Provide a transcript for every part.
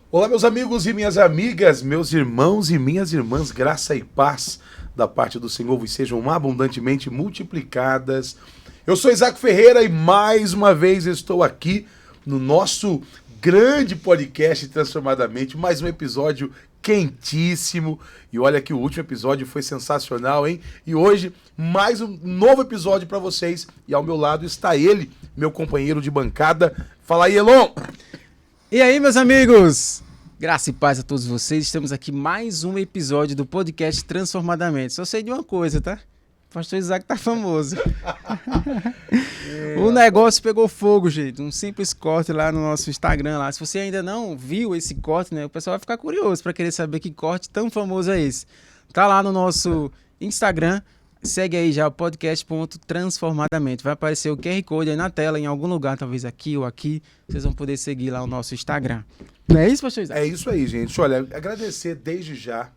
Olá, meus amigos e minhas amigas, meus irmãos e minhas irmãs, graça e paz da parte do Senhor vos sejam abundantemente multiplicadas. Eu sou Isaac Ferreira e mais uma vez estou aqui no nosso grande podcast Transformadamente, mais um episódio quentíssimo. E olha que o último episódio foi sensacional, hein? E hoje, mais um novo episódio para vocês. E ao meu lado está ele, meu companheiro de bancada. Fala aí, Elon! E aí, meus amigos? Graça e paz a todos vocês. Estamos aqui mais um episódio do podcast Transformadamente. Só sei de uma coisa, tá? O pastor Isaac tá famoso. O negócio pegou fogo, gente. Um simples corte lá no nosso Instagram. Lá. Se você ainda não viu esse corte, né, o pessoal vai ficar curioso para querer saber que corte tão famoso é esse. Tá lá no nosso Instagram. Segue aí já o podcast.transformadamente. Vai aparecer o QR Code aí na tela, em algum lugar, talvez aqui ou aqui. Vocês vão poder seguir lá o nosso Instagram. Não é isso, pastor Isaac? É isso aí, gente. Olha, agradecer desde já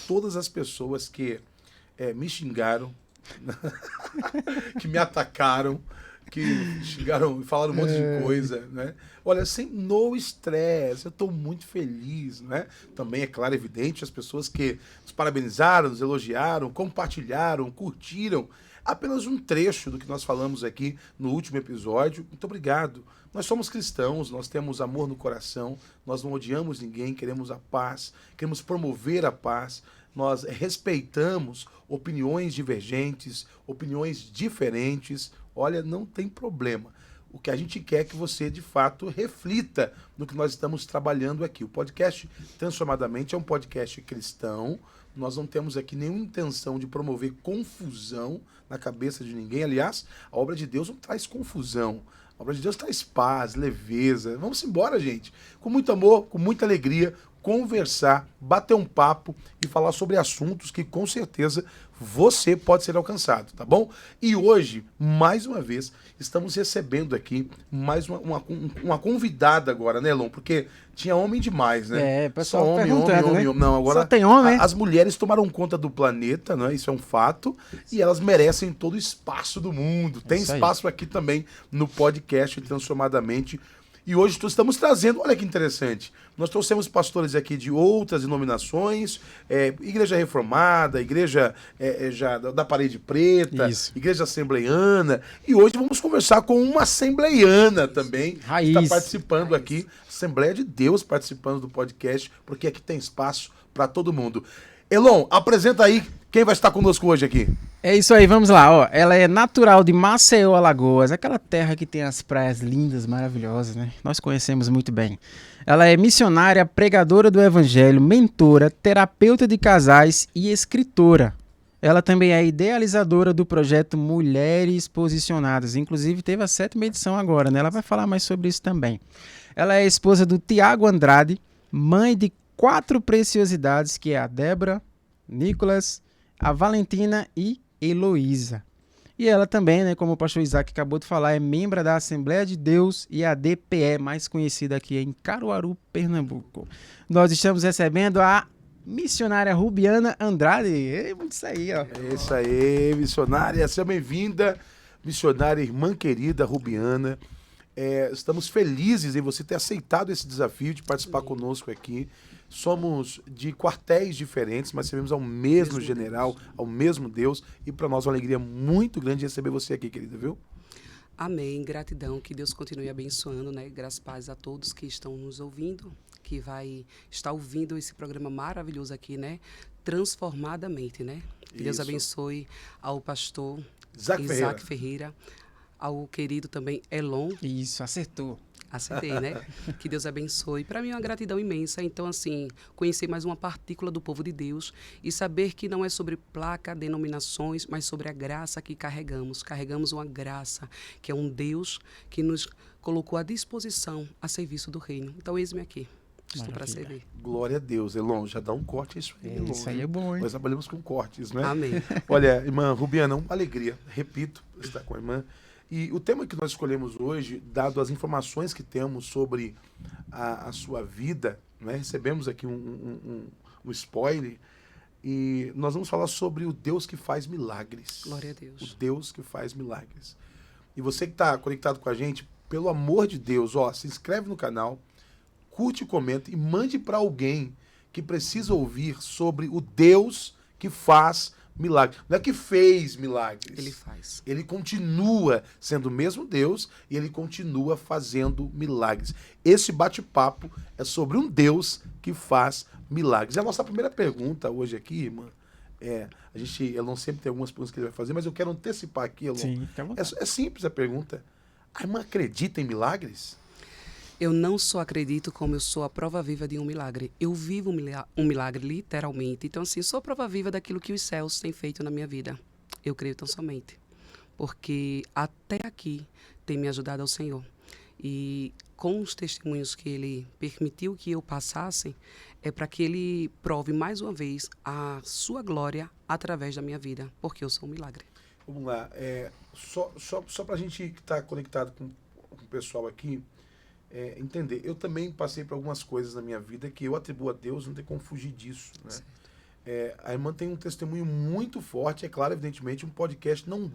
todas as pessoas que me xingaram, que me atacaram, que xingaram e falaram um monte de coisa, né? Olha, no estresse, eu estou muito feliz, né? Também, é claro, evidente, as pessoas que nos parabenizaram, nos elogiaram, compartilharam, curtiram apenas um trecho do que nós falamos aqui no último episódio. Muito obrigado. Nós somos cristãos, nós temos amor no coração, nós não odiamos ninguém, queremos a paz, queremos promover a paz, nós respeitamos opiniões divergentes, opiniões diferentes. Olha, não tem problema. O que a gente quer é que você, de fato, reflita no que nós estamos trabalhando aqui. O podcast Transformadamente é um podcast cristão. Nós não temos aqui nenhuma intenção de promover confusão na cabeça de ninguém. Aliás, a obra de Deus não traz confusão. A obra de Deus traz paz, leveza. Vamos embora, gente. Com muito amor, com muita alegria, conversar, bater um papo e falar sobre assuntos que com certeza você pode ser alcançado, tá bom? E hoje, mais uma vez, estamos recebendo aqui mais uma convidada agora, né, Elon? Porque tinha homem demais, né? É, pessoal Só homem. Não, agora só tem homem, as mulheres tomaram conta do planeta, né? Isso é um fato. E elas merecem todo o espaço do mundo. Tem espaço aqui também no podcast Transformadamente. E hoje estamos trazendo, olha que interessante, nós trouxemos pastores aqui de outras denominações, Igreja Reformada, Igreja já da Parede Preta, Isso. Igreja Assembleiana, e hoje vamos conversar com uma assembleiana também, Raiz. que está participando aqui, Assembleia de Deus participando do podcast, porque aqui tem espaço para todo mundo. Elon, apresenta aí quem vai estar conosco hoje aqui. É isso aí, vamos lá. Ó, ela é natural de Maceió, Alagoas, aquela terra que tem as praias lindas, maravilhosas, né? Nós conhecemos muito bem. Ela é missionária, pregadora do evangelho, mentora, terapeuta de casais e escritora. Ela também é idealizadora do projeto Mulheres Posicionadas. Inclusive, teve a 7ª edição agora, né? Ela vai falar mais sobre isso também. Ela é esposa do Tiago Andrade, mãe de 4 preciosidades, que é a Débora, Nicolas, a Valentina e Heloísa. E ela também, né, como o pastor Isaac acabou de falar, é membro da Assembleia de Deus e a DPE, mais conhecida aqui em Caruaru, Pernambuco. Nós estamos recebendo a missionária Rubiana Andrade. Isso aí, ó. É isso aí, missionária. Seja bem-vinda, missionária, irmã querida Rubiana. Estamos felizes em você ter aceitado esse desafio de participar conosco aqui. Somos de quartéis diferentes, mas servimos ao mesmo general, Deus. Ao mesmo Deus. E para nós é uma alegria muito grande receber você aqui, querida, viu? Amém, gratidão, que Deus continue abençoando, né? Graças e paz a todos que estão nos ouvindo, que vai estar ouvindo esse programa maravilhoso aqui, né? Transformadamente, né? Que Deus abençoe ao pastor Isaac Ferreira, ao querido também Elon. Isso, acertou. Acertei, né? Que Deus abençoe. Para mim é uma gratidão imensa. Então, assim, conhecer mais uma partícula do povo de Deus e saber que não é sobre placa, denominações, mas sobre a graça que carregamos. Carregamos uma graça, que é um Deus que nos colocou à disposição a serviço do reino. Então, eis-me aqui. Estou para servir. Glória a Deus, Elon. Já dá um corte isso aí, Elon. Isso aí é bom, hein? Nós trabalhamos com cortes, né? Amém. Olha, irmã Rubiana, uma alegria. Repito, estar com a irmã. E o tema que nós escolhemos hoje, dado as informações que temos sobre a sua vida, né? Recebemos aqui um spoiler, e nós vamos falar sobre o Deus que faz milagres. Glória a Deus. O Deus que faz milagres. E você que está conectado com a gente, pelo amor de Deus, se inscreve no canal, curte, comenta e mande para alguém que precisa ouvir sobre o Deus que faz milagres. Não é que fez milagres. Ele faz. Ele continua sendo o mesmo Deus e ele continua fazendo milagres. Esse bate-papo é sobre um Deus que faz milagres. E a nossa primeira pergunta hoje aqui, irmã, Elon sempre tem algumas perguntas que ele vai fazer, mas eu quero antecipar aqui, Elon. Sim, fica à vontade. É simples a pergunta. A irmã acredita em milagres? Eu não só acredito, como eu sou a prova viva de um milagre. Eu vivo um milagre, literalmente. Então, assim, sou a prova viva daquilo que os céus têm feito na minha vida. Eu creio tão somente. Porque até aqui tem me ajudado ao Senhor. E com os testemunhos que Ele permitiu que eu passasse, é para que Ele prove mais uma vez a sua glória através da minha vida. Porque eu sou um milagre. Vamos lá. Só para a gente que está conectado com o pessoal aqui, entender. Eu também passei por algumas coisas na minha vida que eu atribuo a Deus, não tem como fugir disso, né? A irmã tem um testemunho muito forte, é claro, evidentemente, um podcast não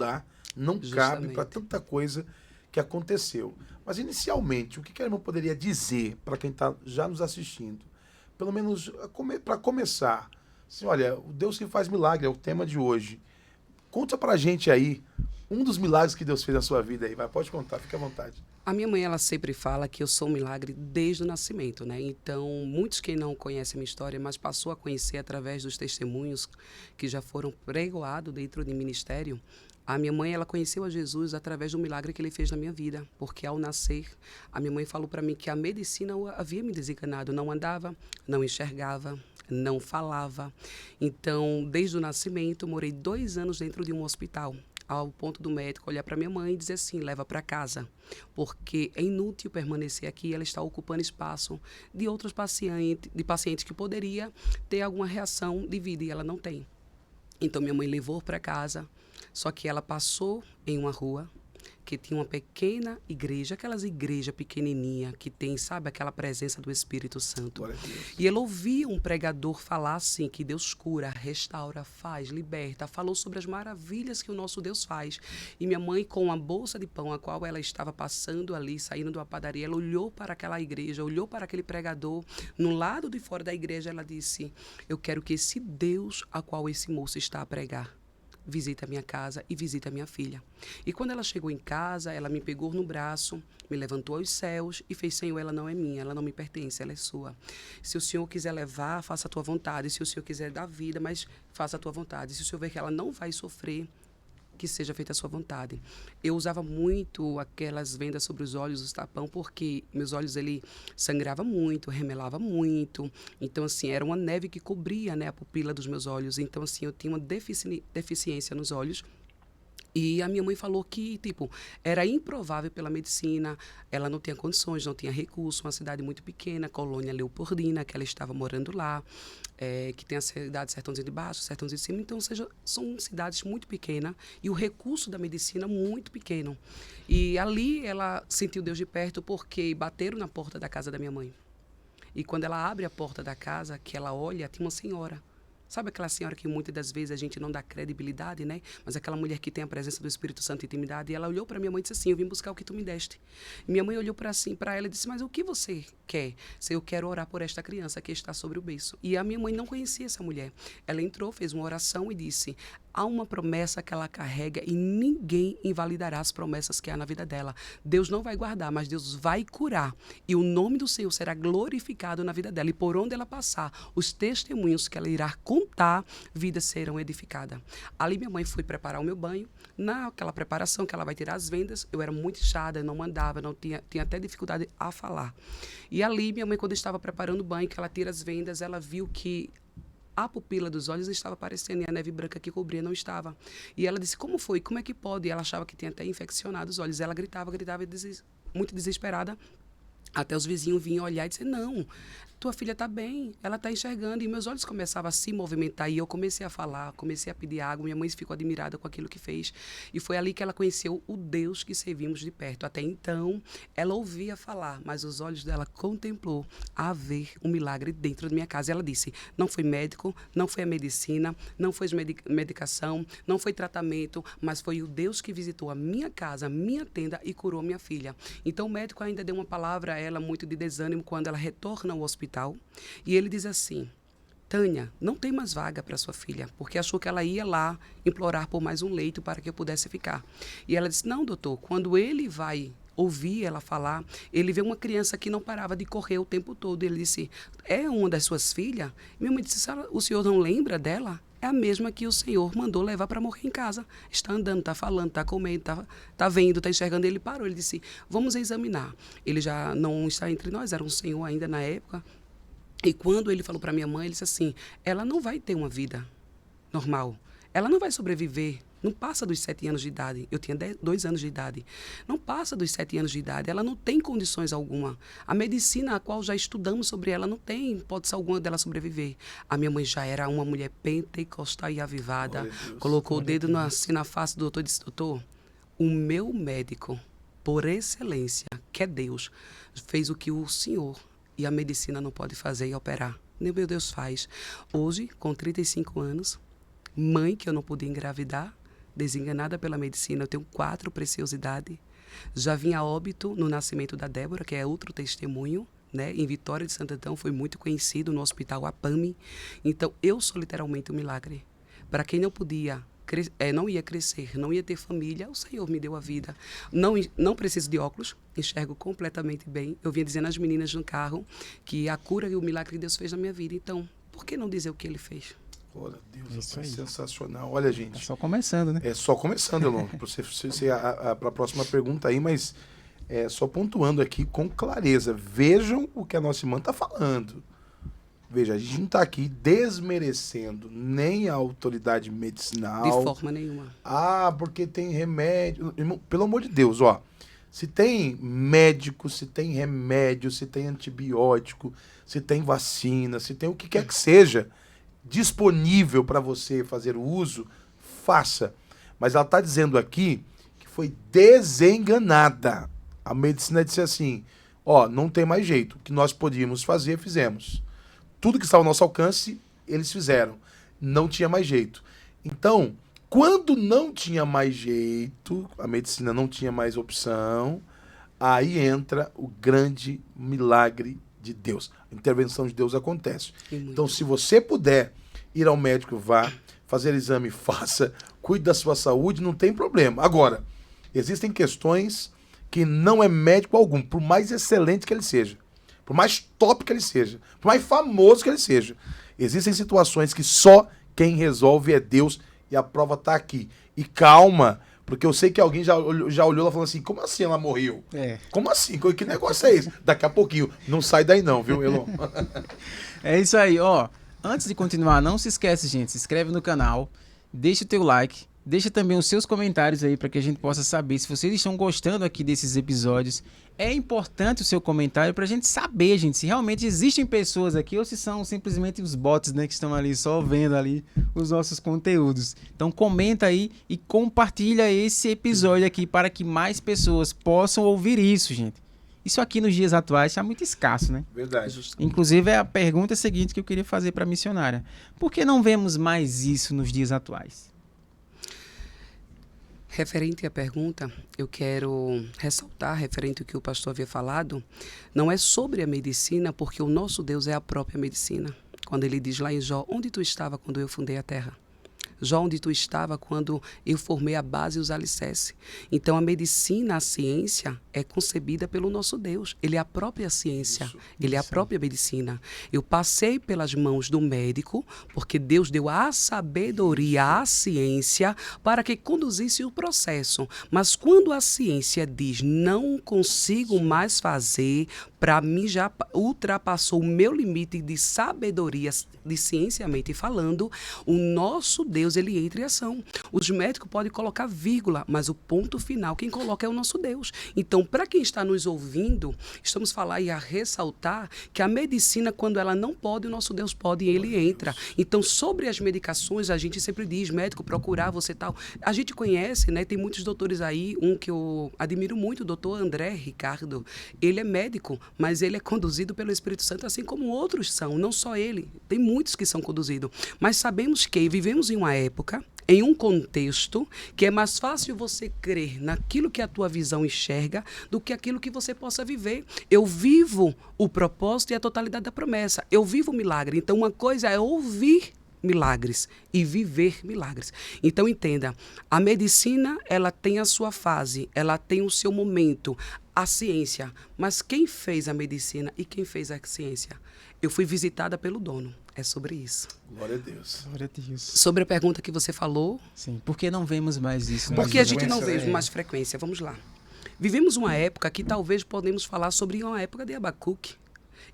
cabe para tanta coisa que aconteceu. Mas, inicialmente, o que a irmã poderia dizer para quem está já nos assistindo? Pelo menos, para começar, assim, olha, o Deus que faz milagre é o tema de hoje. Conta pra gente aí um dos milagres que Deus fez na sua vida aí. Pode contar, fica à vontade. A minha mãe, ela sempre fala que eu sou um milagre desde o nascimento, né? Então, muitos que não conhecem a minha história, mas passou a conhecer através dos testemunhos que já foram pregoados dentro do ministério. A minha mãe, ela conheceu a Jesus através do milagre que ele fez na minha vida, porque ao nascer, a minha mãe falou para mim que a medicina havia me desenganado, não andava, não enxergava, não falava. Então, desde o nascimento, morei 2 anos dentro de um hospital, ao ponto do médico olhar para minha mãe e dizer assim, leva para casa, porque é inútil permanecer aqui, ela está ocupando espaço de outros pacientes que poderia ter alguma reação de vida e ela não tem. Então, minha mãe levou para casa, só que ela passou em uma rua que tinha uma pequena igreja, aquelas igrejas pequenininhas que tem, sabe, aquela presença do Espírito Santo. E ela ouvia um pregador falar assim, que Deus cura, restaura, faz, liberta, falou sobre as maravilhas que o nosso Deus faz. E minha mãe, com a bolsa de pão, a qual ela estava passando ali, saindo de uma padaria, ela olhou para aquela igreja, olhou para aquele pregador, no lado de fora da igreja, ela disse, eu quero que esse Deus a qual esse moço está a pregar, visita a minha casa e visita a minha filha. E quando ela chegou em casa, ela me pegou no braço, me levantou aos céus e fez, Senhor, ela não é minha, ela não me pertence, ela é sua. Se o Senhor quiser levar, faça a tua vontade. Se o Senhor quiser dar vida, mas faça a tua vontade. Se o Senhor ver que ela não vai sofrer, que seja feita a sua vontade. Eu usava muito aquelas vendas sobre os olhos, os tapão, porque meus olhos, ele sangrava muito, remelava muito. Então, assim, era uma neve que cobria, né, a pupila dos meus olhos. Então, assim, eu tinha uma deficiência nos olhos. E a minha mãe falou que, tipo, era improvável pela medicina, ela não tinha condições, não tinha recurso, uma cidade muito pequena, Colônia Leopoldina, que ela estava morando lá, que tem a cidade Sertãozinho de Baixo, Sertãozinho de Cima, então, ou seja, são cidades muito pequenas e o recurso da medicina muito pequeno. E ali ela sentiu Deus de perto porque bateram na porta da casa da minha mãe. E quando ela abre a porta da casa, que ela olha, tinha uma senhora. Sabe aquela senhora que muitas das vezes a gente não dá credibilidade, né? Mas aquela mulher que tem a presença do Espírito Santo e intimidade. E ela olhou para minha mãe e disse assim, eu vim buscar o que tu me deste. E minha mãe olhou para ela e disse, mas o que você quer? Eu quero orar por esta criança que está sobre o berço. E a minha mãe não conhecia essa mulher. Ela entrou, fez uma oração e disse, há uma promessa que ela carrega e ninguém invalidará as promessas que há na vida dela. Deus não vai guardar, mas Deus vai curar. E o nome do Senhor será glorificado na vida dela. E por onde ela passar, os testemunhos que ela irá contar, vidas serão edificadas. Ali minha mãe foi preparar o meu banho. Naquela preparação que ela vai tirar as vendas, eu era muito inchada, não mandava, não tinha até dificuldade a falar. E ali minha mãe, quando estava preparando o banho, que ela tira as vendas, ela viu que a pupila dos olhos estava aparecendo e a neve branca que cobria não estava. E ela disse, como foi? Como é que pode? E ela achava que tinha até infeccionado os olhos. Ela gritava, muito desesperada. Até os vizinhos vinham olhar e dizer, não, tua filha está bem, ela está enxergando. E meus olhos começavam a se movimentar e eu comecei a falar, comecei a pedir água. Minha mãe ficou admirada com aquilo que fez. E foi ali que ela conheceu o Deus que servimos de perto. Até então, ela ouvia falar, mas os olhos dela contemplou a ver um milagre dentro da minha casa. E ela disse, não foi médico, não foi a medicina, não foi medicação, não foi tratamento, mas foi o Deus que visitou a minha casa, a minha tenda e curou minha filha. Então, o médico ainda deu uma palavra a ela muito de desânimo quando ela retorna ao hospital. E ele diz assim, Tânia, não tem mais vaga para sua filha, porque achou que ela ia lá implorar por mais um leito para que eu pudesse ficar. E ela disse, não, doutor, quando ele vai ouvir ela falar, ele vê uma criança que não parava de correr o tempo todo. Ele disse, é uma das suas filhas? Minha mãe disse, o senhor não lembra dela? É a mesma que o Senhor mandou levar para morrer em casa. Está andando, está falando, está comendo, está vendo, está enxergando. Ele parou, ele disse, vamos examinar. Ele já não está entre nós, era um senhor ainda na época. E quando ele falou para minha mãe, ele disse assim, ela não vai ter uma vida normal. Ela não vai sobreviver. Não passa dos 7 anos de idade. Eu tinha 2 anos de idade. Não passa dos 7 anos de idade. Ela não tem condições alguma. A medicina a qual já estudamos sobre ela não tem hipótese alguma dela sobreviver. A minha mãe já era uma mulher pentecostal e avivada. Colocou o dedo assim na face do doutor e disse, doutor, o meu médico, por excelência, que é Deus, fez o que o senhor e a medicina não pode fazer e operar. Nem meu Deus faz. Hoje, com 35 anos, mãe que eu não podia engravidar, desenganada pela medicina, eu tenho 4 preciosidades. Já vim a óbito no nascimento da Débora, que é outro testemunho, né? Em Vitória de Santo Antão, foi muito conhecido no hospital APAMI. Então, eu sou literalmente um milagre. Para quem não podia, não ia crescer, não ia ter família, o Senhor me deu a vida. Não preciso de óculos, enxergo completamente bem. Eu vinha dizendo às meninas no carro que a cura e o milagre que Deus fez na minha vida. Então, por que não dizer o que Ele fez? Olha, Deus, é sensacional. Olha, gente. É só começando, né? É só começando, Elon. Para você para a próxima pergunta aí, mas só pontuando aqui com clareza. Vejam o que a nossa irmã está falando. Veja, a gente não está aqui desmerecendo nem a autoridade medicinal. De forma nenhuma. Ah, porque tem remédio. Irmão, pelo amor de Deus, ó. Se tem médico, se tem remédio, se tem antibiótico, se tem vacina, se tem o que quer que seja disponível para você fazer o uso, faça. Mas ela está dizendo aqui que foi desenganada. A medicina disse assim, ó, não tem mais jeito. O que nós podíamos fazer, fizemos. Tudo que estava ao nosso alcance, eles fizeram. Não tinha mais jeito. Então, quando não tinha mais jeito, a medicina não tinha mais opção, aí entra o grande milagre de Deus. A intervenção de Deus acontece. Então, se você puder ir ao médico, vá, fazer exame, faça, cuide da sua saúde, não tem problema. Agora, existem questões que não é médico algum, por mais excelente que ele seja, por mais top que ele seja, por mais famoso que ele seja. Existem situações que só quem resolve é Deus e a prova está aqui. E calma, porque eu sei que alguém já olhou lá falando assim, como assim ela morreu? Como assim? Que negócio é esse? Daqui a pouquinho. Não sai daí não, viu, Elon? É isso aí, ó. Antes de continuar, não se esquece, gente, se inscreve no canal, deixa o teu like, deixa também os seus comentários aí para que a gente possa saber se vocês estão gostando aqui desses episódios. É importante o seu comentário para a gente saber, gente, se realmente existem pessoas aqui ou se são simplesmente os bots, né, que estão ali só vendo ali os nossos conteúdos. Então comenta aí e compartilha esse episódio aqui para que mais pessoas possam ouvir isso, gente. Isso aqui nos dias atuais está muito escasso, né? Verdade. Inclusive é a pergunta seguinte que eu queria fazer para a missionária. Por que não vemos mais isso nos dias atuais? Referente à pergunta, eu quero ressaltar, referente ao que o pastor havia falado, não é sobre a medicina, porque o nosso Deus é a própria medicina. Quando ele diz lá em Jó, onde tu estava quando eu fundei a terra? Jó, onde tu estava quando eu formei a base e os alicerces? Então, a medicina, a ciência, é concebida pelo nosso Deus. Ele é a própria ciência, ele é a própria medicina. Eu passei pelas mãos do médico, porque Deus deu a sabedoria, a ciência, para que conduzisse o processo. Mas quando a ciência diz, não consigo mais fazer, para mim já ultrapassou o meu limite de sabedoria, de cienciamente falando. O nosso Deus, ele entra em ação. Os médicos podem colocar vírgula, mas o ponto final, quem coloca é o nosso Deus. Então, para quem está nos ouvindo, estamos falando e a ressaltar que a medicina, quando ela não pode, o nosso Deus pode e ele entra. Então, sobre as medicações, a gente sempre diz, médico, procurar você tal. A gente conhece, né? Tem muitos doutores aí, um que eu admiro muito, o doutor André Ricardo. Ele é médico, mas ele é conduzido pelo Espírito Santo, assim como outros são, não só ele. Tem muitos que são conduzidos. Mas sabemos que vivemos em uma época, em um contexto, que é mais fácil você crer naquilo que a tua visão enxerga do que aquilo que você possa viver. Eu vivo o propósito e a totalidade da promessa. Eu vivo o milagre. Então, uma coisa é ouvir milagres e viver milagres. Então, entenda, a medicina, ela tem a sua fase, ela tem o seu momento, a ciência. Mas quem fez a medicina e quem fez a ciência? Eu fui visitada pelo dono. É sobre isso. Glória a Deus. Glória a Deus. Sobre a pergunta que você falou. Sim, por que não vemos mais isso? Porque a gente não vê é. mais frequência. Vamos lá. Vivemos uma época que talvez podemos falar sobre uma época de Abacuque.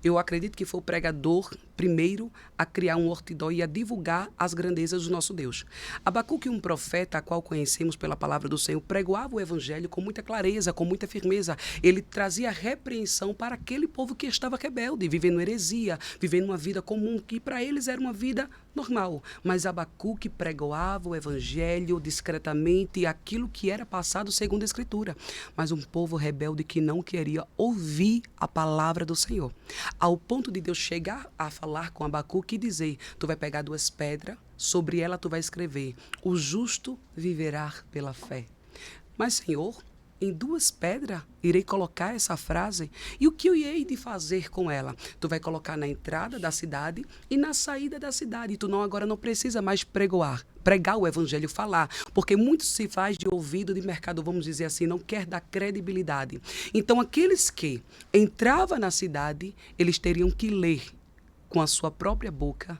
Eu acredito que foi o pregador primeiro a criar um outdoor e a divulgar as grandezas do nosso Deus. Abacuque, um profeta, a qual conhecemos pela palavra do Senhor, pregoava o evangelho com muita clareza, com muita firmeza. Ele trazia repreensão para aquele povo que estava rebelde, vivendo heresia, vivendo uma vida comum, que para eles era uma vida normal. Mas Abacuque pregoava o evangelho discretamente, aquilo que era passado segundo a Escritura. Mas um povo rebelde que não queria ouvir a palavra do Senhor. Ao ponto de Deus chegar a falar com Abacuque e dizer, tu vai pegar 2 pedras, sobre ela tu vai escrever, o justo viverá pela fé. Mas, Senhor, em 2 pedras irei colocar essa frase, e o que eu hei de fazer com ela? Tu vai colocar na entrada da cidade e na saída da cidade, e tu agora não precisa mais pregar o evangelho, falar, porque muito se faz de ouvido de mercado, vamos dizer assim, não quer dar credibilidade. Então, aqueles que entravam na cidade, eles teriam que ler com a sua própria boca,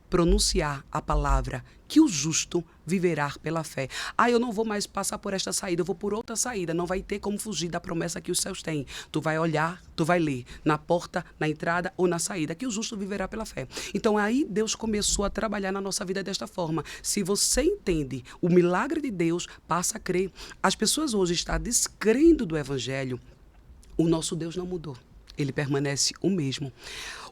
pronunciar a palavra que o justo viverá pela fé. Eu não vou mais passar por esta saída, eu vou por outra saída. Não vai ter como fugir da promessa que os céus têm. Tu vai olhar, tu vai ler, na porta, na entrada ou na saída, que o justo viverá pela fé. Então aí Deus começou a trabalhar na nossa vida desta forma. Se você entende o milagre de Deus, passa a crer. As pessoas hoje estão descrendo do evangelho. O nosso Deus não mudou. Ele permanece o mesmo.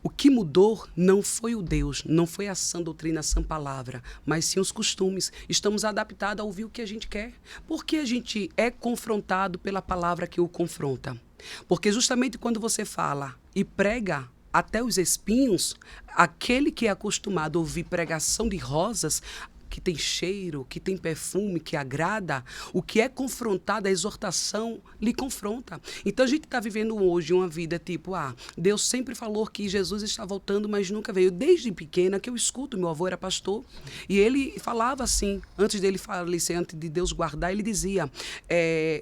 O que mudou não foi o Deus, não foi a sã doutrina, a sã palavra, mas sim os costumes. Estamos adaptados a ouvir o que a gente quer. Porque a gente é confrontado pela palavra que o confronta. Porque justamente quando você fala e prega até os espinhos, aquele que é acostumado a ouvir pregação de rosas, que tem cheiro, que tem perfume, que agrada, o que é confrontado, a exortação lhe confronta. Então a gente está vivendo hoje uma vida tipo, Deus sempre falou que Jesus está voltando, mas nunca veio. Desde pequena que eu escuto, meu avô era pastor, e ele falava assim, antes dele falecer, antes de Deus guardar, ele dizia,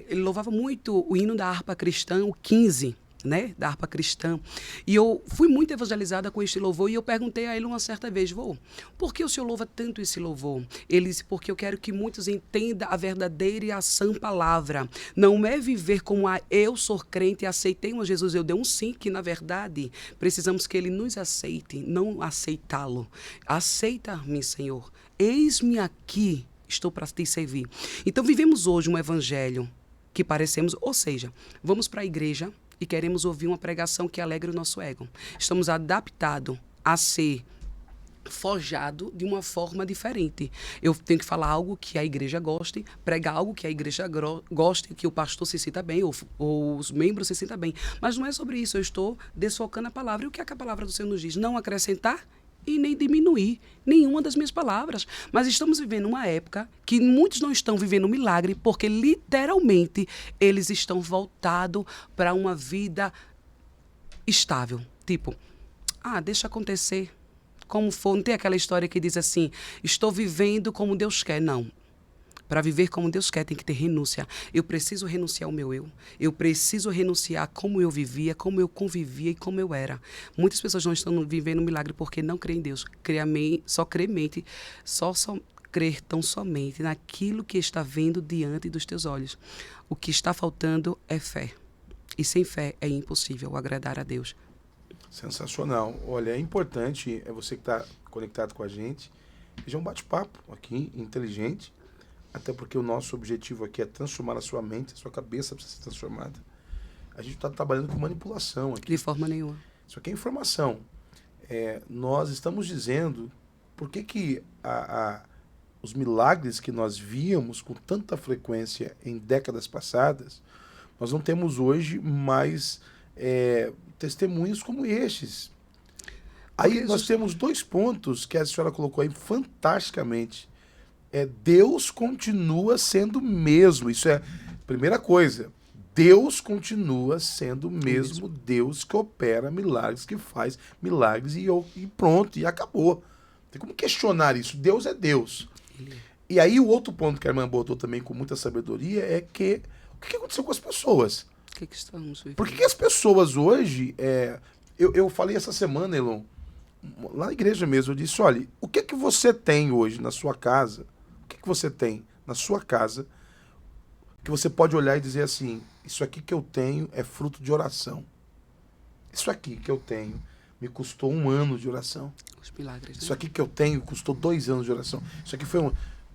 ele louvava muito o hino da harpa cristã, o 15, né, da harpa cristã. E eu fui muito evangelizada com este louvor e eu perguntei a ele uma certa vez, vô, por que o senhor louva tanto esse louvor? Ele disse, porque eu quero que muitos entendam a verdadeira e a sã palavra. Não é viver como eu sou crente e aceitei um Jesus, eu dei um sim, que na verdade precisamos que ele nos aceite, não aceitá-lo. Aceita-me, Senhor. Eis-me aqui, estou para te servir. Então vivemos hoje um evangelho que parecemos, ou seja, vamos para a igreja e queremos ouvir uma pregação que alegre o nosso ego. Estamos adaptados a ser forjado de uma forma diferente. Eu tenho que falar algo que a igreja goste, pregar algo que a igreja goste, que o pastor se sinta bem, ou os membros se sintam bem. Mas não é sobre isso, eu estou desfocando a palavra. E o que é que a palavra do Senhor nos diz? Não acrescentar e nem diminuir nenhuma das minhas palavras. Mas estamos vivendo uma época que muitos não estão vivendo um milagre porque literalmente eles estão voltados para uma vida estável. Tipo, deixa acontecer como for. Não tem aquela história que diz assim, estou vivendo como Deus quer. Não. Para viver como Deus quer, tem que ter renúncia. Eu preciso renunciar ao meu eu. Eu preciso renunciar como eu vivia, como eu convivia e como eu era. Muitas pessoas não estão vivendo um milagre porque não creem em Deus. Só crer tão somente naquilo que está vendo diante dos teus olhos. O que está faltando é fé. E sem fé é impossível agradar a Deus. Sensacional. Olha, é importante, você que está conectado com a gente, já é um bate-papo aqui, inteligente, até porque o nosso objetivo aqui é transformar a sua mente, a sua cabeça precisa ser transformada. A gente está trabalhando com manipulação aqui. De forma nenhuma. Isso aqui é informação. Nós estamos dizendo por que os milagres que nós víamos com tanta frequência em décadas passadas, nós não temos hoje mais testemunhos como estes. Aí nós temos 2 pontos que a senhora colocou aí fantasticamente. Deus continua sendo o mesmo. Isso é a primeira coisa. Deus continua sendo o mesmo Deus que opera milagres, que faz milagres e pronto, e acabou. Tem como questionar isso. Deus é Deus. E aí o outro ponto que a irmã botou também com muita sabedoria é que o que aconteceu com as pessoas? O que estamos vivendo? Por que as pessoas hoje... Eu falei essa semana, Elon, lá na igreja mesmo, eu disse, olha, o que você tem hoje na sua casa? O que você tem na sua casa que você pode olhar e dizer assim, isso aqui que eu tenho é fruto de oração. Isso aqui que eu tenho me custou 1 ano de oração. Os milagres, né? Isso aqui que eu tenho custou 2 anos de oração. Isso aqui foi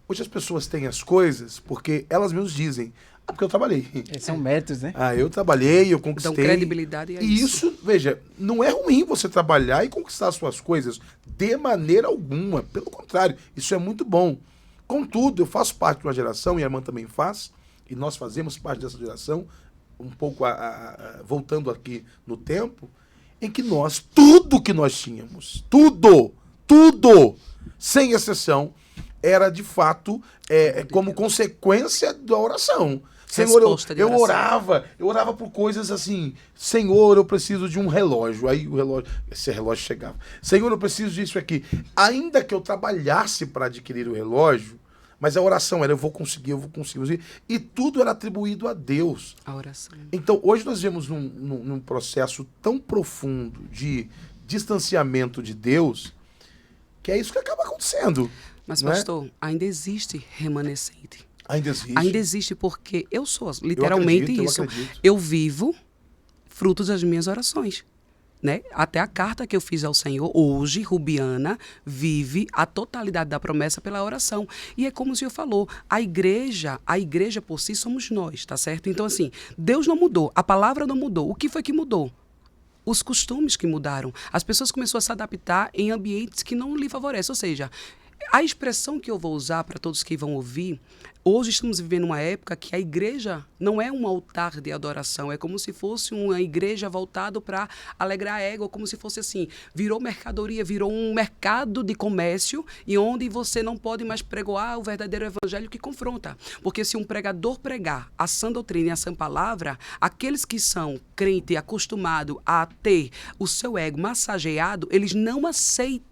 Hoje as pessoas têm as coisas porque elas mesmas dizem, porque eu trabalhei. São métodos, né? Eu trabalhei, eu conquistei. Dão credibilidade a E isso, veja, não é ruim você trabalhar e conquistar as suas coisas de maneira alguma. Pelo contrário, isso é muito bom. Contudo, eu faço parte de uma geração, e a irmã também faz, e nós fazemos parte dessa geração, um pouco voltando aqui no tempo, em que tudo que nós tínhamos, tudo, sem exceção, era de fato como consequência da oração. Senhor, eu orava por coisas assim, Senhor, eu preciso de um relógio. Aí esse relógio chegava. Senhor, eu preciso disso aqui. Ainda que eu trabalhasse para adquirir o relógio, mas a oração era, eu vou conseguir. E tudo era atribuído a Deus. A oração. Então, hoje nós vemos num processo tão profundo de distanciamento de Deus, que é isso que acaba acontecendo. Mas, pastor, ainda existe remanescente. Ainda existe. Ainda existe porque eu sou literalmente isso. Eu acredito. Eu vivo frutos das minhas orações. Né? Até a carta que eu fiz ao Senhor, hoje, Rubiana vive a totalidade da promessa pela oração. E é como o Senhor falou, a igreja por si somos nós, tá certo? Então, assim, Deus não mudou, a palavra não mudou. O que foi que mudou? Os costumes que mudaram. As pessoas começaram a se adaptar em ambientes que não lhe favorecem. Ou seja, a expressão que eu vou usar para todos que vão ouvir, hoje estamos vivendo uma época que a igreja não é um altar de adoração, é como se fosse uma igreja voltada para alegrar a ego, como se fosse assim, virou mercadoria, virou um mercado de comércio e onde você não pode mais pregoar o verdadeiro evangelho que confronta. Porque se um pregador pregar a sã doutrina e a sã palavra, aqueles que são crentes e acostumados a ter o seu ego massageado, eles não aceitam.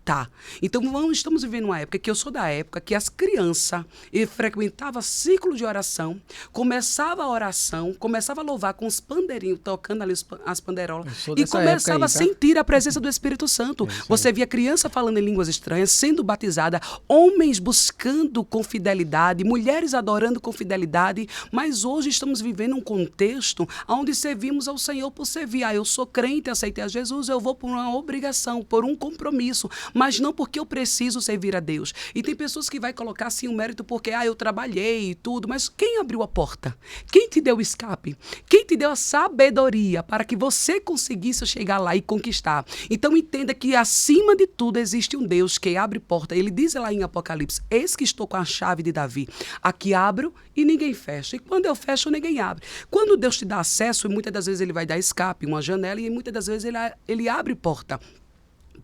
Então estamos vivendo uma época que eu sou da época que as crianças frequentavam ciclo de oração, começava a oração, começava a louvar com os pandeirinhos, tocando ali as pandeirolas, e começava a sentir a presença do Espírito Santo. Você via criança falando em línguas estranhas, sendo batizada, homens buscando com fidelidade, mulheres adorando com fidelidade, mas hoje estamos vivendo um contexto onde servimos ao Senhor por servir. Eu sou crente, aceitei a Jesus, eu vou por uma obrigação, por um compromisso, mas não porque eu preciso servir a Deus. E tem pessoas que vai colocar assim um mérito porque eu trabalhei e tudo, mas quem abriu a porta? Quem te deu o escape? Quem te deu a sabedoria para que você conseguisse chegar lá e conquistar? Então entenda que acima de tudo existe um Deus que abre porta. Ele diz lá em Apocalipse, eis que estou com a chave de Davi. Aqui abro e ninguém fecha. E quando eu fecho, ninguém abre. Quando Deus te dá acesso, e muitas das vezes ele vai dar escape, uma janela, e muitas das vezes ele abre porta.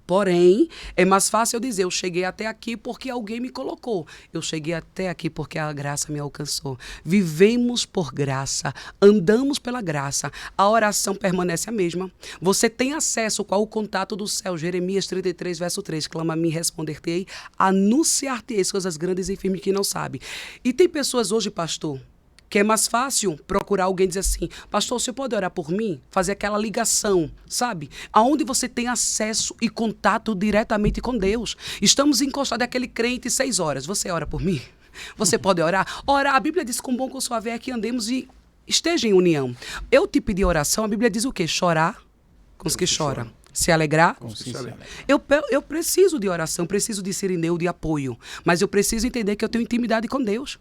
Porém, é mais fácil eu dizer, eu cheguei até aqui porque alguém me colocou. Eu cheguei até aqui porque a graça me alcançou. Vivemos por graça, andamos pela graça. A oração permanece a mesma. Você tem acesso com o contato do céu. Jeremias 33, verso 3. Clama a mim, responder-te-ei, anunciar-te-ei coisas grandes e firmes que não sabe. E tem pessoas hoje, pastor, que é mais fácil procurar alguém e dizer assim, pastor, você pode orar por mim? Fazer aquela ligação, sabe? Aonde você tem acesso e contato diretamente com Deus. Estamos encostados àquele crente 6 horas. Você ora por mim? Você pode orar? Orar, a Bíblia diz, com bom com suave é que andemos e esteja em união. Eu te pedi oração, a Bíblia diz o quê? Chorar com os que choram. Se alegrar? Eu preciso de oração, preciso de sirineu, de apoio. Mas eu preciso entender que eu tenho intimidade com Deus.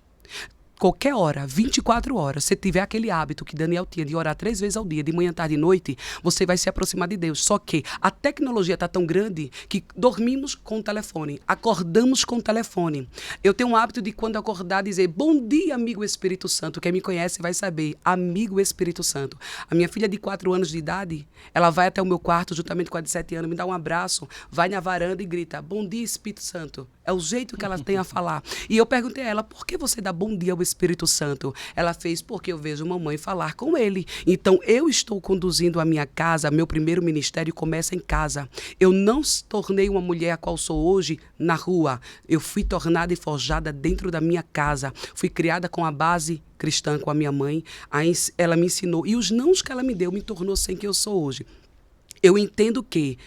Qualquer hora, 24 horas, se tiver aquele hábito que Daniel tinha de orar 3 vezes ao dia, de manhã, tarde e noite, você vai se aproximar de Deus. Só que a tecnologia está tão grande que dormimos com o telefone, acordamos com o telefone. Eu tenho um hábito de, quando acordar, dizer: bom dia, amigo Espírito Santo. Quem me conhece vai saber, amigo Espírito Santo. A minha filha de 4 anos de idade, ela vai até o meu quarto, juntamente com a de 7 anos, me dá um abraço, vai na varanda e grita: bom dia, Espírito Santo. É o jeito que ela tem a falar. E eu perguntei a ela: por que você dá bom dia ao Espírito Santo? Ela fez: porque eu vejo mamãe falar com ele. Então, eu estou conduzindo a minha casa, meu primeiro ministério começa em casa. Eu não tornei uma mulher a qual sou hoje na rua. Eu fui tornada e forjada dentro da minha casa. Fui criada com a base cristã, com a minha mãe. Ela me ensinou. E os nãos que ela me deu me tornou sem quem eu sou hoje. Eu entendo que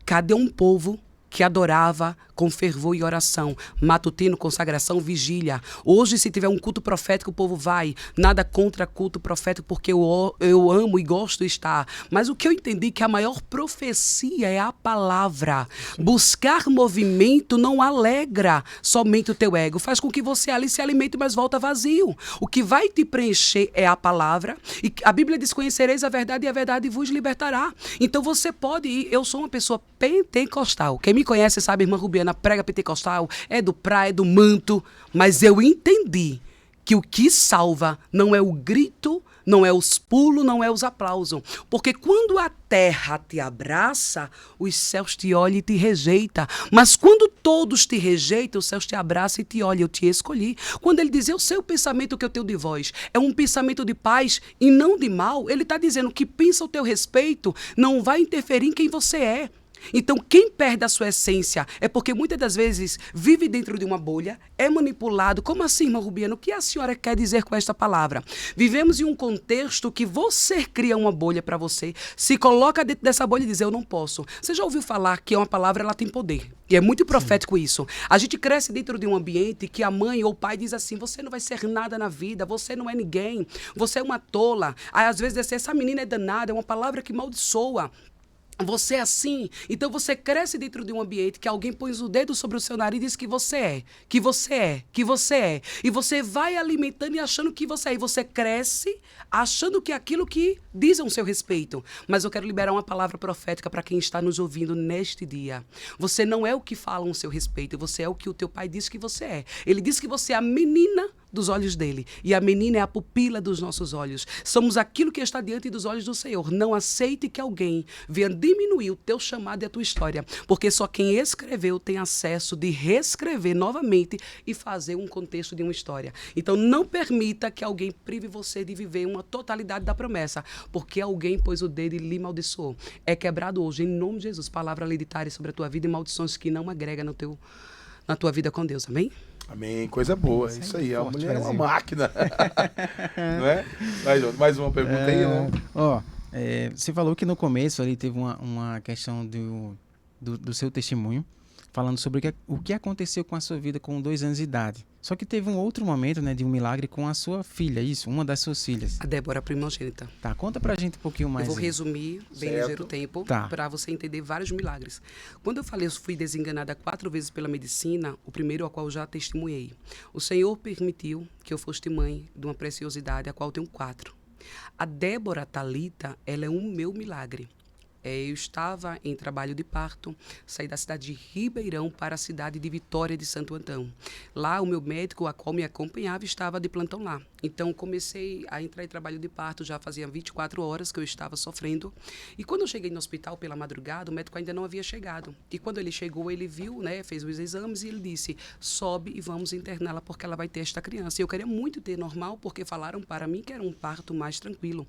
cadê um povo que adorava com fervor e oração, matutino, consagração, vigília. Hoje, se tiver um culto profético, o povo vai. Nada contra culto profético, porque eu amo e gosto de estar. Mas o que eu entendi é que a maior profecia é a palavra. Buscar movimento não alegra somente o teu ego. Faz com que você ali se alimente, mas volta vazio. O que vai te preencher é a palavra. E a Bíblia diz: conhecereis a verdade e a verdade vos libertará. Então você pode ir. Eu sou uma pessoa pentecostal. Quem me conhece sabe, irmã Rubiana prega pentecostal, é do praia, é do manto, mas eu entendi que o que salva não é o grito, não é os pulos, não é os aplausos. Porque quando a terra te abraça, os céus te olham e te rejeitam. Mas quando todos te rejeitam, os céus te abraçam e te olham. Eu te escolhi. Quando ele diz: eu sei o pensamento que eu tenho de vós, é um pensamento de paz e não de mal, ele está dizendo que pensa o teu respeito, não vai interferir em quem você é. Então, quem perde a sua essência é porque muitas das vezes vive dentro de uma bolha, é manipulado. Como assim, irmã Rubiana? O que a senhora quer dizer com esta palavra? Vivemos em um contexto que você cria uma bolha para você, se coloca dentro dessa bolha e diz: eu não posso. Você já ouviu falar que uma palavra ela tem poder? E é muito profético isso. A gente cresce dentro de um ambiente que a mãe ou o pai diz assim: você não vai ser nada na vida, você não é ninguém, você é uma tola. Aí, às vezes, essa menina é danada, é uma palavra que maldiçoa. Você é assim. Então você cresce dentro de um ambiente que alguém põe o dedo sobre o seu nariz e diz que você é, que você é, que você é. E você vai alimentando e achando que você é. E você cresce achando que é aquilo que dizem o seu respeito. Mas eu quero liberar uma palavra profética para quem está nos ouvindo neste dia. Você não é o que falam o seu respeito, você é o que o teu pai diz que você é. Ele diz que você é a menina dos olhos dele. E a menina é a pupila dos nossos olhos. Somos aquilo que está diante dos olhos do Senhor. Não aceite que alguém venha diminuir o teu chamado e a tua história. Porque só quem escreveu tem acesso de reescrever novamente e fazer um contexto de uma história. Então não permita que alguém prive você de viver uma totalidade da promessa. Porque alguém pôs o dedo e lhe maldiçoou. É quebrado hoje, em nome de Jesus, palavra hereditária sobre a tua vida e maldições que não agrega na tua vida com Deus. Amém? Amém, coisa boa, isso aí, a mulher é uma máquina, não é? Mais uma pergunta aí, né? Você falou que no começo ali teve uma questão do seu testemunho, falando sobre o que aconteceu com a sua vida com 2 anos de idade. Só que teve um outro momento, né, de um milagre com a sua filha, isso, uma das suas filhas. A Débora, a primogênita. Tá, conta pra gente um pouquinho mais. Eu vou resumir bem ligeiro o tempo, para você entender vários milagres. Quando eu falei, eu fui desenganada 4 vezes pela medicina, o primeiro ao qual eu já testemunhei. O Senhor permitiu que eu fosse mãe de uma preciosidade, a qual eu tenho 4. A Débora Thalita, ela é um meu milagre. Eu estava em trabalho de parto, saí da cidade de Ribeirão para a cidade de Vitória de Santo Antão. Lá, o meu médico, a qual me acompanhava, estava de plantão lá. Então, comecei a entrar em trabalho de parto, já fazia 24 horas que eu estava sofrendo. E quando eu cheguei no hospital pela madrugada, o médico ainda não havia chegado. E quando ele chegou, ele viu, né, fez os exames e ele disse: sobe e vamos interná-la porque ela vai ter esta criança. E eu queria muito ter normal, porque falaram para mim que era um parto mais tranquilo.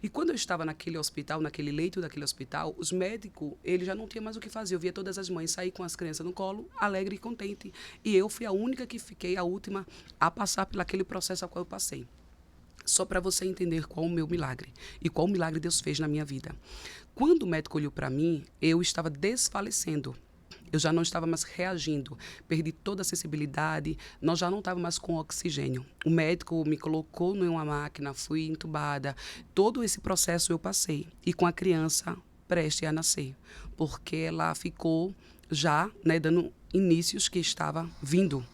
E quando eu estava naquele hospital, naquele leito daquele hospital, os médicos, eles já não tinham mais o que fazer. Eu via todas as mães sair com as crianças no colo, alegre e contente. E eu fui a única que fiquei, a última, a passar por aquele processo ao qual eu passei. Só para você entender qual o meu milagre e qual o milagre Deus fez na minha vida. Quando o médico olhou para mim, eu estava desfalecendo. Eu já não estava mais reagindo, perdi toda a sensibilidade, nós já não estávamos mais com oxigênio. O médico me colocou em uma máquina, fui entubada, todo esse processo eu passei. E com a criança prestes a nascer, porque ela ficou já, né, dando inícios que estava vindo.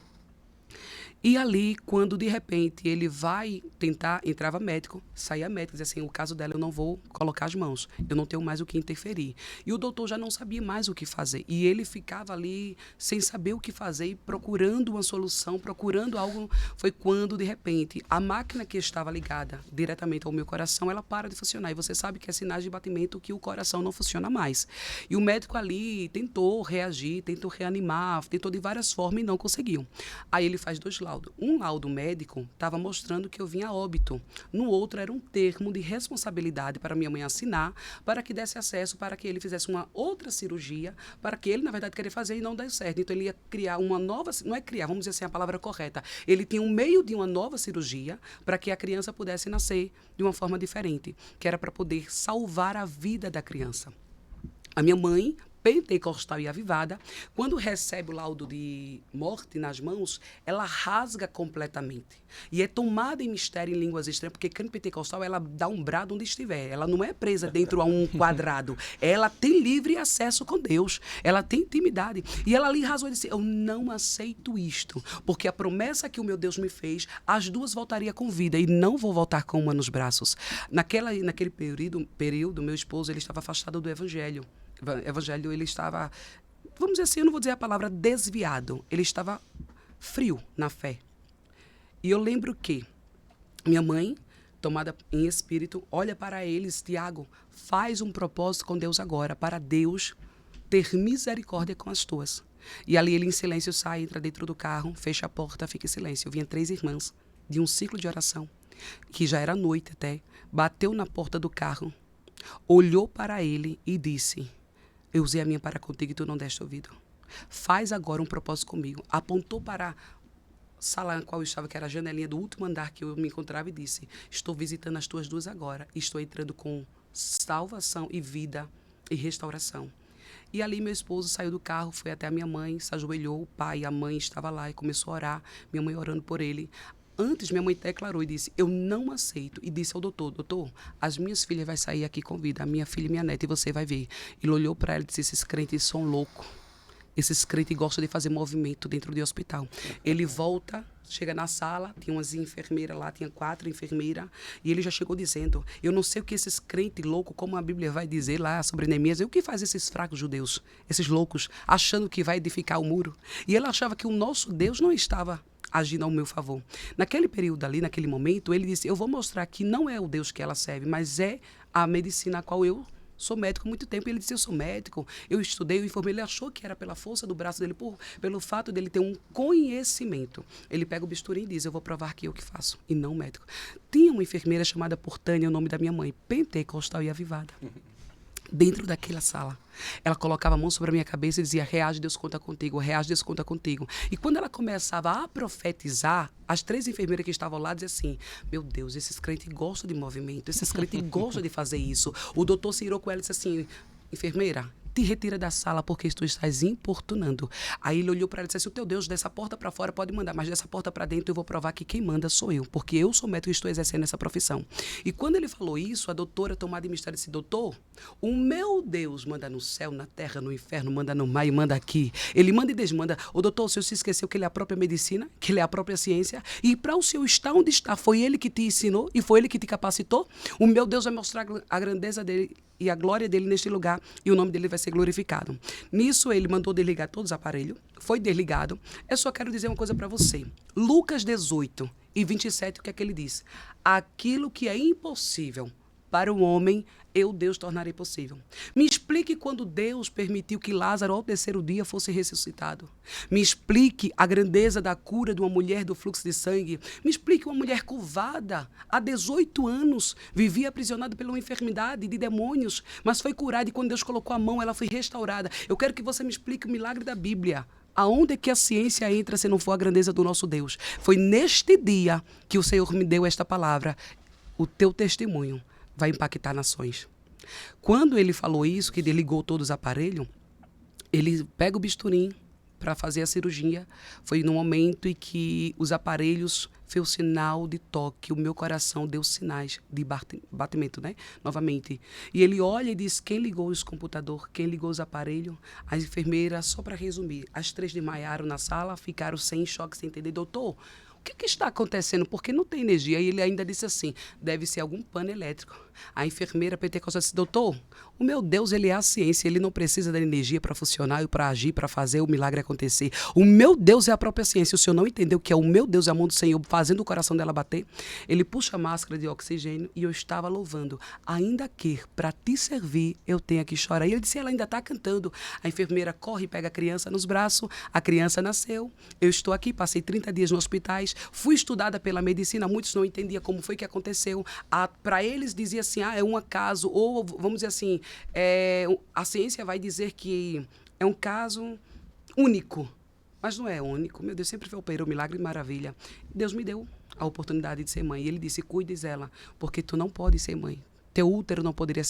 E ali, quando de repente ele vai tentar, entrava médico, saía médico, dizia assim, o caso dela eu não vou colocar as mãos, eu não tenho mais o que interferir. E o doutor já não sabia mais o que fazer. E ele ficava ali sem saber o que fazer, e procurando uma solução, procurando algo. Foi quando, de repente, a máquina que estava ligada diretamente ao meu coração, ela para de funcionar. E você sabe que é sinais de batimento que o coração não funciona mais. E o médico ali tentou reagir, tentou reanimar, tentou de várias formas e não conseguiu. Aí ele faz 2 laudos. Um laudo médico estava mostrando que eu vinha a óbito. No outro era um termo de responsabilidade para minha mãe assinar, para que desse acesso, para que ele fizesse uma outra cirurgia, para que ele, na verdade, queria fazer e não deu certo. Então, ele ia criar uma nova... Não é criar, vamos dizer assim a palavra correta. Ele tinha um meio de uma nova cirurgia para que a criança pudesse nascer de uma forma diferente, que era para poder salvar a vida da criança. A minha mãe, pentecostal e avivada, quando recebe o laudo de morte nas mãos, ela rasga completamente. E é tomada em mistério em línguas estranhas, porque crente pentecostal, ela dá um brado onde estiver. Ela não é presa dentro a um quadrado. Ela tem livre acesso com Deus. Ela tem intimidade. E ela ali rasgou e disse, eu não aceito isto, porque a promessa que o meu Deus me fez, as duas voltaria com vida e não vou voltar com uma nos braços. Naquele período, meu esposo, ele estava afastado do evangelho. Ele estava, vamos dizer assim, eu não vou dizer a palavra desviado, ele estava frio na fé. E eu lembro que minha mãe, tomada em espírito, olha para eles, Tiago, faz um propósito com Deus agora, para Deus ter misericórdia com as tuas. E ali ele em silêncio sai, entra dentro do carro, fecha a porta, fica em silêncio. Eu vinha 3 irmãs de um ciclo de oração, que já era noite até, bateu na porta do carro, olhou para ele e disse, eu usei a minha para contigo e tu não deste ouvido. Faz agora um propósito comigo. Apontou para a sala na qual eu estava, que era a janelinha do último andar que eu me encontrava, e disse, estou visitando as tuas duas agora. Estou entrando com salvação e vida e restauração. E ali meu esposo saiu do carro, foi até a minha mãe, se ajoelhou, o pai e a mãe estavam lá e começou a orar. Minha mãe orando por ele. Antes, minha mãe declarou e disse, eu não aceito. E disse ao doutor, as minhas filhas vão sair aqui com vida, a minha filha e minha neta, e você vai ver. Ele olhou para ela e disse, esses crentes são loucos. Esses crentes gostam de fazer movimento dentro do hospital. Ele volta, chega na sala, tinha umas enfermeiras lá, tinha 4 enfermeiras, e ele já chegou dizendo, eu não sei o que esses crentes loucos, como a Bíblia vai dizer lá sobre Neemias, o que faz esses fracos judeus, esses loucos, achando que vai edificar o muro? E ele achava que o nosso Deus não estava agindo ao meu favor. Naquele período ali, naquele momento, ele disse, eu vou mostrar que não é o Deus que ela serve, mas é a medicina a qual eu sou médico há muito tempo. E ele disse, eu sou médico, eu estudei, eu informei. Ele achou que era pela força do braço dele, pelo fato dele ter um conhecimento. Ele pega o bisturi e diz, eu vou provar que eu que faço, e não o médico. Tinha uma enfermeira chamada por Tânia, o nome da minha mãe, pentecostal e avivada. Dentro daquela sala, ela colocava a mão sobre a minha cabeça e dizia, reage, Deus conta contigo, reage, Deus conta contigo. E quando ela começava a profetizar, as 3 enfermeiras que estavam lá diziam assim, meu Deus, esses crentes gostam de movimento, esses crentes gostam de fazer isso. O doutor se irou com ela e disse assim, enfermeira, te retira da sala porque tu estás importunando. Aí ele olhou para ela e disse assim, o teu Deus, dessa porta para fora pode mandar, mas dessa porta para dentro eu vou provar que quem manda sou eu, porque eu sou médico e estou exercendo essa profissão. E quando ele falou isso, a doutora, tomada em mistério, disse, doutor, o meu Deus manda no céu, na terra, no inferno, manda no mar e manda aqui. Ele manda e desmanda. O doutor, o senhor se esqueceu que ele é a própria medicina, que ele é a própria ciência, e para o senhor estar onde está, foi ele que te ensinou e foi ele que te capacitou? O meu Deus vai mostrar a grandeza dele e a glória dele neste lugar, e o nome dele vai ser glorificado. Nisso, ele mandou desligar todos os aparelhos, foi desligado. Eu só quero dizer uma coisa para você. Lucas 18 e 27, o que é que ele diz? Aquilo que é impossível para o homem, eu, Deus, tornarei possível. Me explique quando Deus permitiu que Lázaro, ao 3º dia, fosse ressuscitado. Me explique a grandeza da cura de uma mulher do fluxo de sangue. Me explique uma mulher curvada, há 18 anos, vivia aprisionada pela uma enfermidade de demônios, mas foi curada e quando Deus colocou a mão, ela foi restaurada. Eu quero que você me explique o milagre da Bíblia. Aonde é que a ciência entra se não for a grandeza do nosso Deus? Foi neste dia que o Senhor me deu esta palavra. O teu testemunho vai impactar nações. Quando ele falou isso, que desligou todos os aparelhos, Ele pega o bisturim para fazer a cirurgia. Foi no momento em que os aparelhos fez o sinal de toque, o meu coração deu sinais de batimento, né? Novamente. E ele olha e diz, quem ligou os computadores, quem ligou os aparelhos? As enfermeiras, só para resumir, as 3 desmaiaram na sala, ficaram sem choque, sem entender. Doutor, o que está acontecendo? Porque não tem energia. E ele ainda disse assim, deve ser algum pano elétrico. A enfermeira pentecostal disse, doutor, o meu Deus, ele é a ciência, ele não precisa da energia para funcionar e para agir, para fazer o milagre acontecer. O meu Deus é a própria ciência. O senhor não entendeu que é o meu Deus, é a mão do Senhor, fazendo o coração dela bater? Ele puxa a máscara de oxigênio e eu estava louvando. Ainda que para te servir, eu tenha que chorar. E ele disse, ela ainda está cantando. A enfermeira corre e pega a criança nos braços, a criança nasceu, eu estou aqui, passei 30 dias no hospitais, fui estudada pela medicina, muitos não entendiam como foi que aconteceu. Para eles dizia assim, é um acaso, ou vamos dizer assim, a ciência vai dizer que é um caso único, mas não é único. Meu Deus, sempre operou milagre e maravilha. Deus me deu a oportunidade de ser mãe. E ele disse, cuides dela, porque tu não pode ser mãe. Teu útero não poderia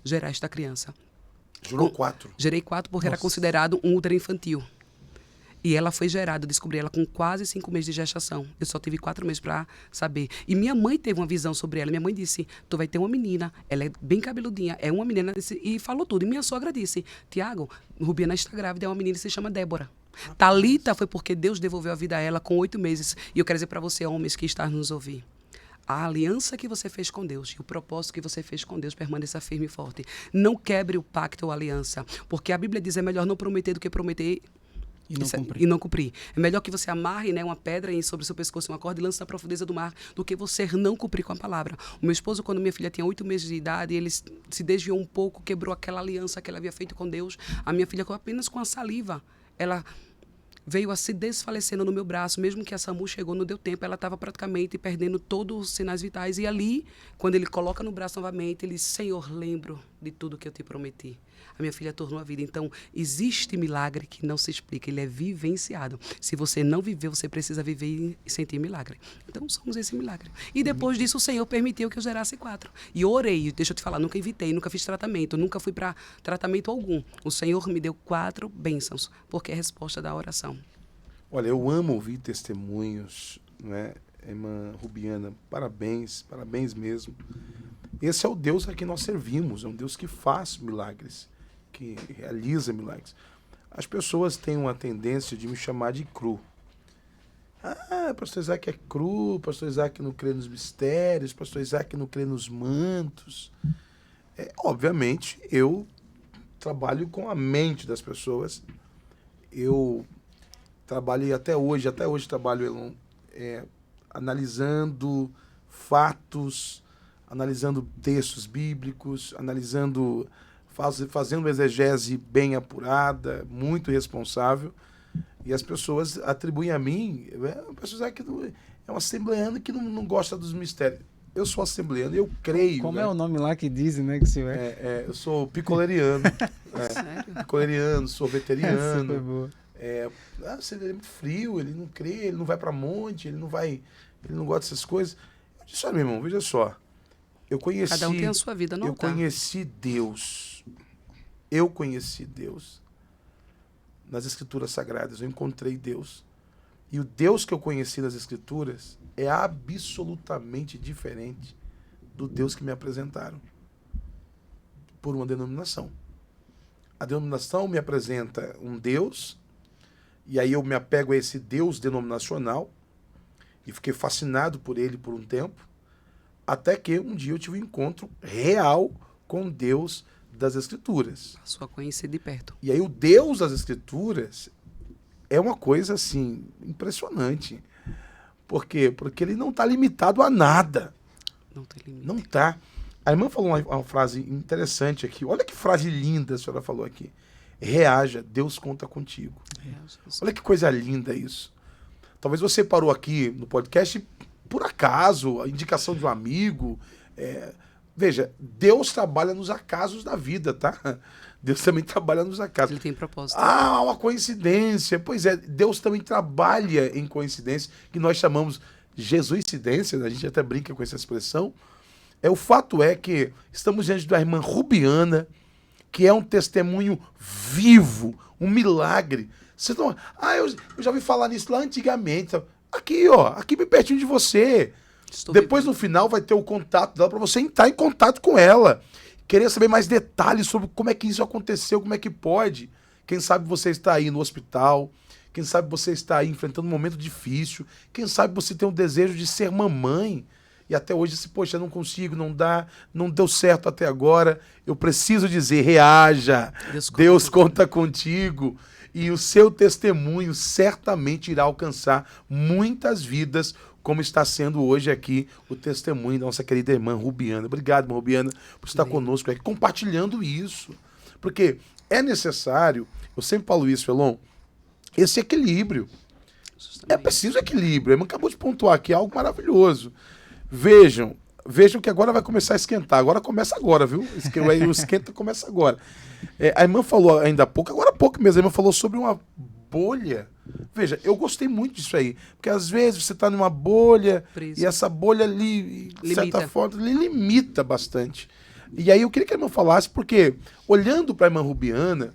gerar esta criança. Gerou 4? Gerei 4 porque era considerado um útero infantil. E ela foi gerada, eu descobri ela com quase 5 meses de gestação. Eu só tive 4 meses para saber. E minha mãe teve uma visão sobre ela. Minha mãe disse, tu vai ter uma menina, ela é bem cabeludinha, é uma menina, e falou tudo. E minha sogra disse, Tiago, Rubiana está grávida, é uma menina que se chama Débora. Talita foi porque Deus devolveu a vida a ela com 8 meses. E eu quero dizer para você, homens que estão nos ouvindo, a aliança que você fez com Deus e o propósito que você fez com Deus permaneça firme e forte. Não quebre o pacto ou a aliança, porque a Bíblia diz, é melhor não prometer do que prometer e não cumprir. É melhor que você amarre, né, uma pedra sobre o seu pescoço, uma corda, e lance na profundeza do mar, do que você não cumprir com a palavra. O meu esposo, quando minha filha tinha 8 meses de idade, ele se desviou um pouco, quebrou aquela aliança que ele havia feito com Deus. A minha filha, apenas com a saliva, ela veio a se desfalecendo no meu braço. Mesmo que a SAMU chegou, não deu tempo, ela estava praticamente perdendo todos os sinais vitais. E ali, quando ele coloca no braço novamente, ele diz, Senhor, lembro de tudo que eu te prometi. A minha filha tornou a vida. Então, existe milagre que não se explica, ele é vivenciado. Se você não viveu, você precisa viver e sentir milagre. Então, somos esse milagre. E depois disso, o Senhor permitiu que eu gerasse 4. E eu orei, deixa eu te falar, nunca evitei, nunca fiz tratamento, nunca fui para tratamento algum. O Senhor me deu 4 bênçãos, porque é a resposta da oração. Olha, eu amo ouvir testemunhos, né? Irmã Rubiana, parabéns, parabéns mesmo. Esse é o Deus a quem nós servimos, é um Deus que faz milagres, que realiza milagres. As pessoas têm uma tendência de me chamar de cru. Ah, pastor Isaac é cru, pastor Isaac não crê nos mistérios, pastor Isaac não crê nos mantos. Obviamente, eu trabalho com a mente das pessoas. Eu trabalhei até hoje trabalho analisando fatos, analisando textos bíblicos, fazendo uma exegese bem apurada, muito responsável, e as pessoas atribuem a mim, pessoas que é um assembleano que não gosta dos mistérios. Eu sou assembleano, eu creio. Como né? é o nome lá que dizem, né, que o senhor é? Eu sou picoleriano. Sério? Picoleriano, sou veteriano. Super boa. Ele é muito frio, ele não crê, ele não vai para monte, ele não gosta dessas coisas. Eu disse, olha, meu irmão, veja só. Cada um tem a sua vida no altar. Eu conheci Deus. Eu conheci Deus. Nas Escrituras Sagradas, eu encontrei Deus. E o Deus que eu conheci nas Escrituras é absolutamente diferente do Deus que me apresentaram. Por uma denominação. A denominação me apresenta um Deus, e aí eu me apego a esse Deus denominacional, e fiquei fascinado por ele por um tempo, até que um dia eu tive um encontro real com Deus das Escrituras. Passou a conhecer de perto. E aí o Deus das Escrituras é uma coisa, assim, impressionante. Por quê? Porque ele não está limitado a nada. Não tem limite. Não está. A irmã falou uma frase interessante aqui. Olha que frase linda a senhora falou aqui. Reaja, Deus conta contigo. Olha que coisa linda isso. Talvez você parou aqui no podcast por acaso, a indicação de um amigo. Veja, Deus trabalha nos acasos da vida, tá? Deus também trabalha nos acasos. Ele tem propósito. Uma coincidência. Pois é, Deus também trabalha em coincidência, que nós chamamos Jesuicidência, a gente até brinca com essa expressão. O fato é que estamos diante da irmã Rubiana, que é um testemunho vivo, um milagre. Vocês não... eu já ouvi falar nisso lá antigamente. Aqui, ó, aqui bem pertinho de você. Depois, no final, vai ter o contato dela para você entrar em contato com ela. Querer saber mais detalhes sobre como é que isso aconteceu, como é que pode. Quem sabe você está aí no hospital, quem sabe você está aí enfrentando um momento difícil, quem sabe você tem um desejo de ser mamãe e até hoje se, poxa, não consigo, não dá, não deu certo até agora. Eu preciso dizer, reaja, Deus conta contigo e o seu testemunho certamente irá alcançar muitas vidas, como está sendo hoje aqui o testemunho da nossa querida irmã Rubiana. Obrigado, irmã Rubiana, por estar conosco aqui, compartilhando isso. Porque é necessário, eu sempre falo isso, Elon, esse equilíbrio. É preciso equilíbrio. A irmã acabou de pontuar aqui algo maravilhoso. Vejam que agora vai começar a esquentar. Agora começa agora, viu? O esquenta começa agora. A irmã falou ainda há pouco, agora há pouco mesmo, a irmã falou sobre uma bolha. Veja, eu gostei muito disso aí. Porque às vezes você está numa bolha e essa bolha ali, de certa forma, limita bastante. E aí eu queria que a irmã falasse, porque olhando para a irmã Rubiana,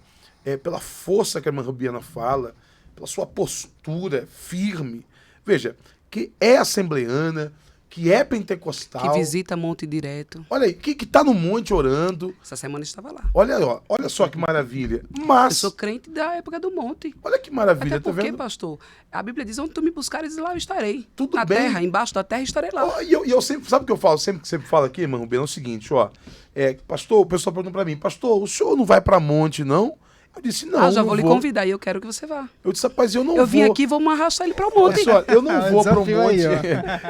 pela força que a irmã Rubiana fala, pela sua postura firme, veja, que é assembleana, que é pentecostal. Que visita monte direto. Olha aí, que está no monte orando. Essa semana estava lá. Olha só que maravilha. Mas... eu sou crente da época do monte. Olha que maravilha. Até porque, pastor, a Bíblia diz, onde tu me buscares, lá eu estarei. Tudo na bem. terra, embaixo da terra, estarei lá. E eu sempre, sabe o que eu falo? Sempre falo aqui, irmão Rubiano, é o seguinte, ó. Pastor, o pessoal pergunta para mim, pastor, o senhor não vai para monte, não? Eu disse, não, já vou lhe convidar e eu quero que você vá. Eu disse, rapaz, eu não vou. Eu vim aqui e vou arrastar ele para o monte. Olha só, eu não vou para o monte.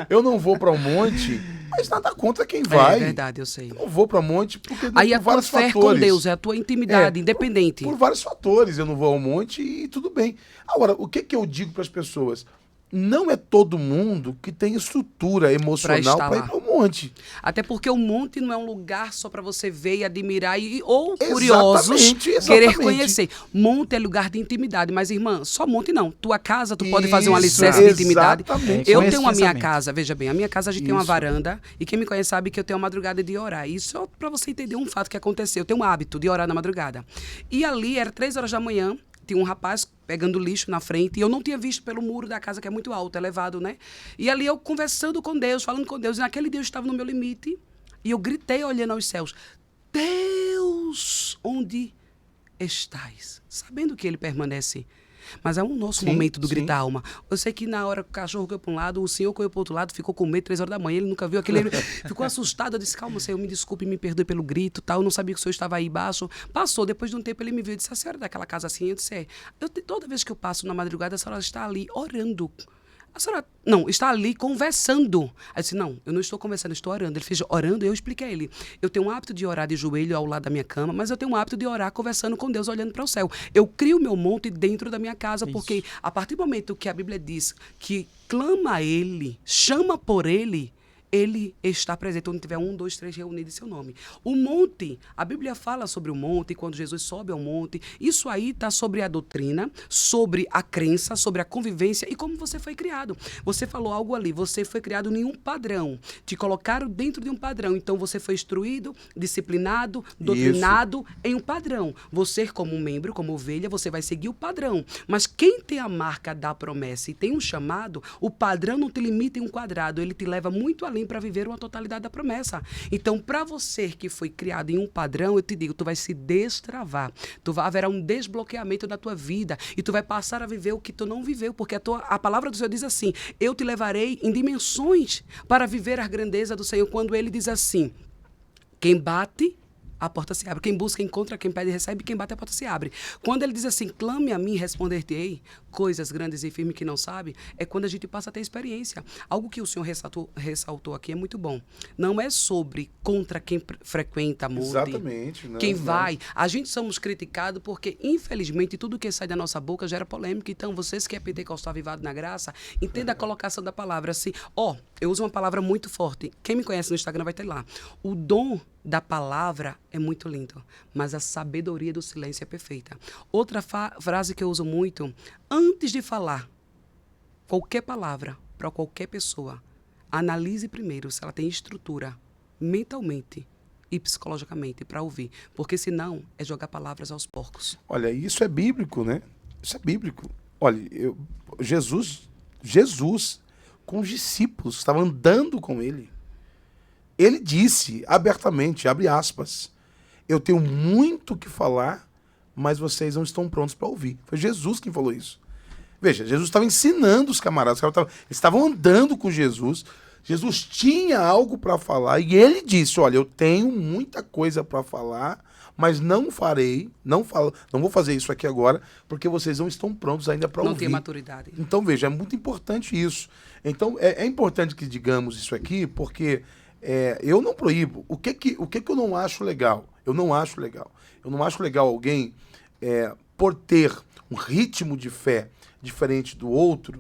Eu não vou para o monte, mas nada contra quem vai. É verdade, eu sei. Eu não vou para o monte porque aí por vários fatores. Aí a tua fé com Deus, é a tua intimidade, independente. Por vários fatores, eu não vou ao monte e tudo bem. Agora, o que eu digo para as pessoas? Não é todo mundo que tem estrutura emocional para ir para o monte. Até porque o monte não é um lugar só para você ver e admirar ou curiosos querer conhecer. Monte é lugar de intimidade. Mas, irmã, só monte não. Tua casa, tu pode fazer um alicerce de intimidade. Eu tenho a minha casa, veja bem, a minha casa a gente tem uma varanda e quem me conhece sabe que eu tenho uma madrugada de orar. Isso só para você entender um fato que aconteceu. Eu tenho um hábito de orar na madrugada. E ali era 3 horas da manhã, tinha um rapaz pegando lixo na frente, e eu não tinha visto pelo muro da casa, que é muito alto, elevado, né? E ali eu conversando com Deus, falando com Deus, e naquele dia eu estava no meu limite, e eu gritei olhando aos céus, Deus, onde estás? Sabendo que ele permanece. Mas é um nosso momento do gritar alma. Eu sei que na hora que o cachorro correu para um lado, o senhor correu para o outro lado, ficou com medo, 3 horas da manhã, ele nunca viu aquele... Ele ficou assustado, eu disse, calma, senhor, me desculpe, me perdoe pelo grito, tal, eu não sabia que o senhor estava aí embaixo. Passou, depois de um tempo ele me viu e disse, a senhora é daquela casa assim? Eu disse, toda vez que eu passo na madrugada, a senhora está ali orando. A senhora, não, está ali conversando. Aí eu disse, não, eu não estou conversando, eu estou orando. Ele fez orando e eu expliquei a ele. Eu tenho um hábito de orar de joelho ao lado da minha cama, mas eu tenho um hábito de orar conversando com Deus, olhando para o céu. Eu crio o meu monte dentro da minha casa, porque a partir do momento que a Bíblia diz que clama a Ele, chama por Ele está presente onde tiver 1, 2, 3 reunidos em seu nome. O monte, a Bíblia fala sobre o monte, quando Jesus sobe ao monte. Isso aí está sobre a doutrina, sobre a crença, sobre a convivência e como você foi criado. Você falou algo ali, você foi criado em um padrão. Te colocaram dentro de um padrão. Então você foi instruído, disciplinado, doutrinado em um padrão. Você, como um membro, como ovelha, você vai seguir o padrão. Mas quem tem a marca da promessa e tem um chamado, o padrão não te limita em um quadrado, ele te leva muito além para viver uma totalidade da promessa. Então, para você que foi criado em um padrão, eu te digo, tu vai se destravar. Haverá um desbloqueamento da tua vida e tu vai passar a viver o que tu não viveu, porque a palavra do Senhor diz assim, eu te levarei em dimensões para viver a grandeza do Senhor, quando ele diz assim, quem bate, a porta se abre. Quem busca, encontra. Quem pede, recebe. Quem bate, a porta se abre. Quando ele diz assim, clame a mim, responder-te-ei, coisas grandes e firmes que não sabe, é quando a gente passa a ter experiência. Algo que o Senhor ressaltou aqui é muito bom. Não é sobre contra quem frequenta monte. Exatamente. Quem vai. A gente somos criticados porque, infelizmente, tudo que sai da nossa boca gera polêmica. Então, vocês que é pentecostal avivado na graça, entenda a colocação da palavra. Assim, eu uso uma palavra muito forte. Quem me conhece no Instagram vai ter lá. O dom da palavra é muito lindo, mas a sabedoria do silêncio é perfeita. Outra frase que eu uso muito, antes de falar qualquer palavra para qualquer pessoa, analise primeiro se ela tem estrutura mentalmente e psicologicamente para ouvir, porque senão é jogar palavras aos porcos. Olha, isso é bíblico, né? Isso é bíblico. Olha, Jesus, com os discípulos, estava andando com ele. Ele disse abertamente, abre aspas, eu tenho muito o que falar, mas vocês não estão prontos para ouvir. Foi Jesus quem falou isso. Veja, Jesus estava ensinando os camaradas, eles estavam andando com Jesus, Jesus tinha algo para falar e ele disse, olha, eu tenho muita coisa para falar, mas não vou fazer isso aqui agora, porque vocês não estão prontos ainda para ouvir. Não tem maturidade. Então, veja, é muito importante isso. Então, é importante que digamos isso aqui, porque eu não proíbo. O que eu não acho legal? Eu não acho legal alguém, por ter um ritmo de fé diferente do outro,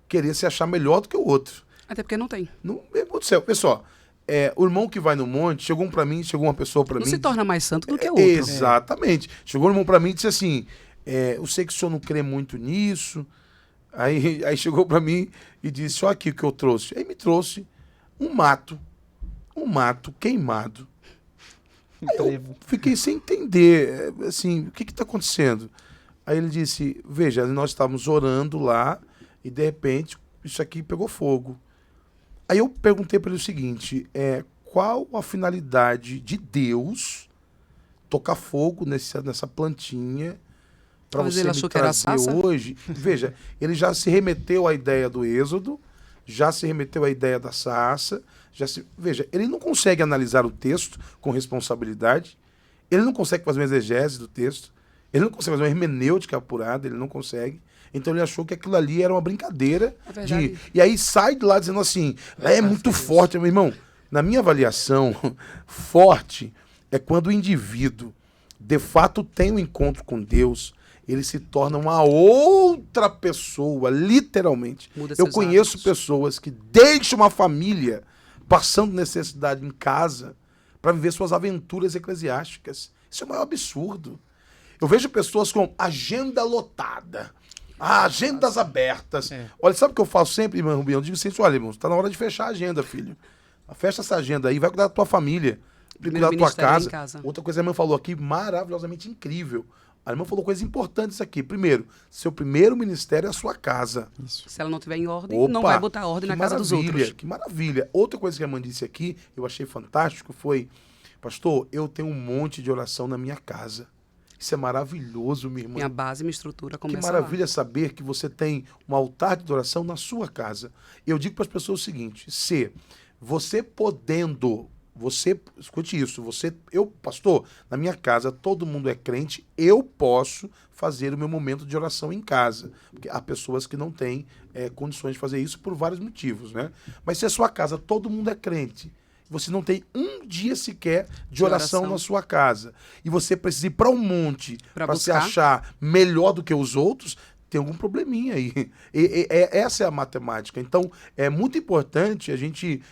querer se achar melhor do que o outro. Até porque não tem. Meu Deus do céu. Pessoal, o irmão que vai no monte, chegou uma pessoa para mim... Não se torna mais santo do que o outro. Exatamente. Chegou um irmão para mim e disse assim, eu sei que o senhor não crê muito nisso. Aí chegou para mim e disse, olha aqui o que eu trouxe. Aí me trouxe um mato queimado. Aí eu fiquei sem entender, assim, o que está acontecendo? Aí ele disse, veja, nós estávamos orando lá e de repente isso aqui pegou fogo. Aí eu perguntei para ele o seguinte, qual a finalidade de Deus tocar fogo nessa plantinha para você me trazer hoje? Veja, ele já se remeteu à ideia do Êxodo, já se remeteu à ideia da sarça, veja, ele não consegue analisar o texto com responsabilidade, ele não consegue fazer uma exegese do texto, ele não consegue fazer uma hermenêutica apurada, ele não consegue. Então ele achou que aquilo ali era uma brincadeira. E aí sai de lá dizendo assim, é muito forte. Meu irmão, na minha avaliação, forte é quando o indivíduo de fato tem um encontro com Deus, ele se torna uma outra pessoa, literalmente. Eu conheço pessoas que deixam uma família passando necessidade em casa para viver suas aventuras eclesiásticas. Isso é o maior absurdo. Eu vejo pessoas com agenda lotada, agendas abertas. Olha, sabe o que eu faço sempre, irmão Rubião? Eu digo assim, olha, irmão, está na hora de fechar a agenda, filho. Fecha essa agenda aí, vai cuidar da tua família, vai cuidar da tua casa. Outra coisa que a irmã falou aqui, maravilhosamente incrível. A irmã falou coisas importantes aqui. Primeiro, seu primeiro ministério é a sua casa. Isso. Se ela não tiver em ordem, não vai botar ordem na casa dos outros. Que maravilha. Outra coisa que a irmã disse aqui, eu achei fantástico, foi, pastor, eu tenho um monte de oração na minha casa. Isso é maravilhoso, minha irmã. Minha base, minha estrutura começa lá. Que maravilha saber que você tem um altar de oração na sua casa. Eu digo para as pessoas o seguinte, se você podendo, escute isso, pastor, na minha casa todo mundo é crente, eu posso fazer o meu momento de oração em casa. Porque há pessoas que não têm condições de fazer isso por vários motivos, né? Mas se a sua casa todo mundo é crente, você não tem um dia sequer de oração na sua casa, e você precisa ir para um monte para se achar melhor do que os outros, tem algum probleminha aí. Essa é a matemática. Então, é muito importante a gente...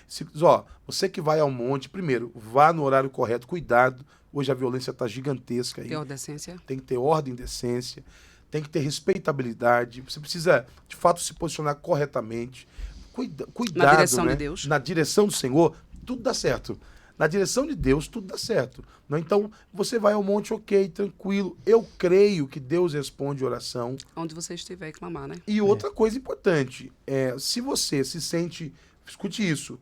você que vai ao monte, primeiro, vá no horário correto, cuidado. Hoje a violência está gigantesca aí. Tem decência. Tem que ter ordem e decência, tem que ter respeitabilidade, você precisa, de fato, se posicionar corretamente. Cuidado, na direção de Deus. Na direção do Senhor, tudo dá certo. Na direção de Deus, tudo dá certo. Não? Então, você vai ao monte, ok, tranquilo. Eu creio que Deus responde oração. Onde você estiver e clamar, né? E outra coisa importante, se você se sente... Escute isso.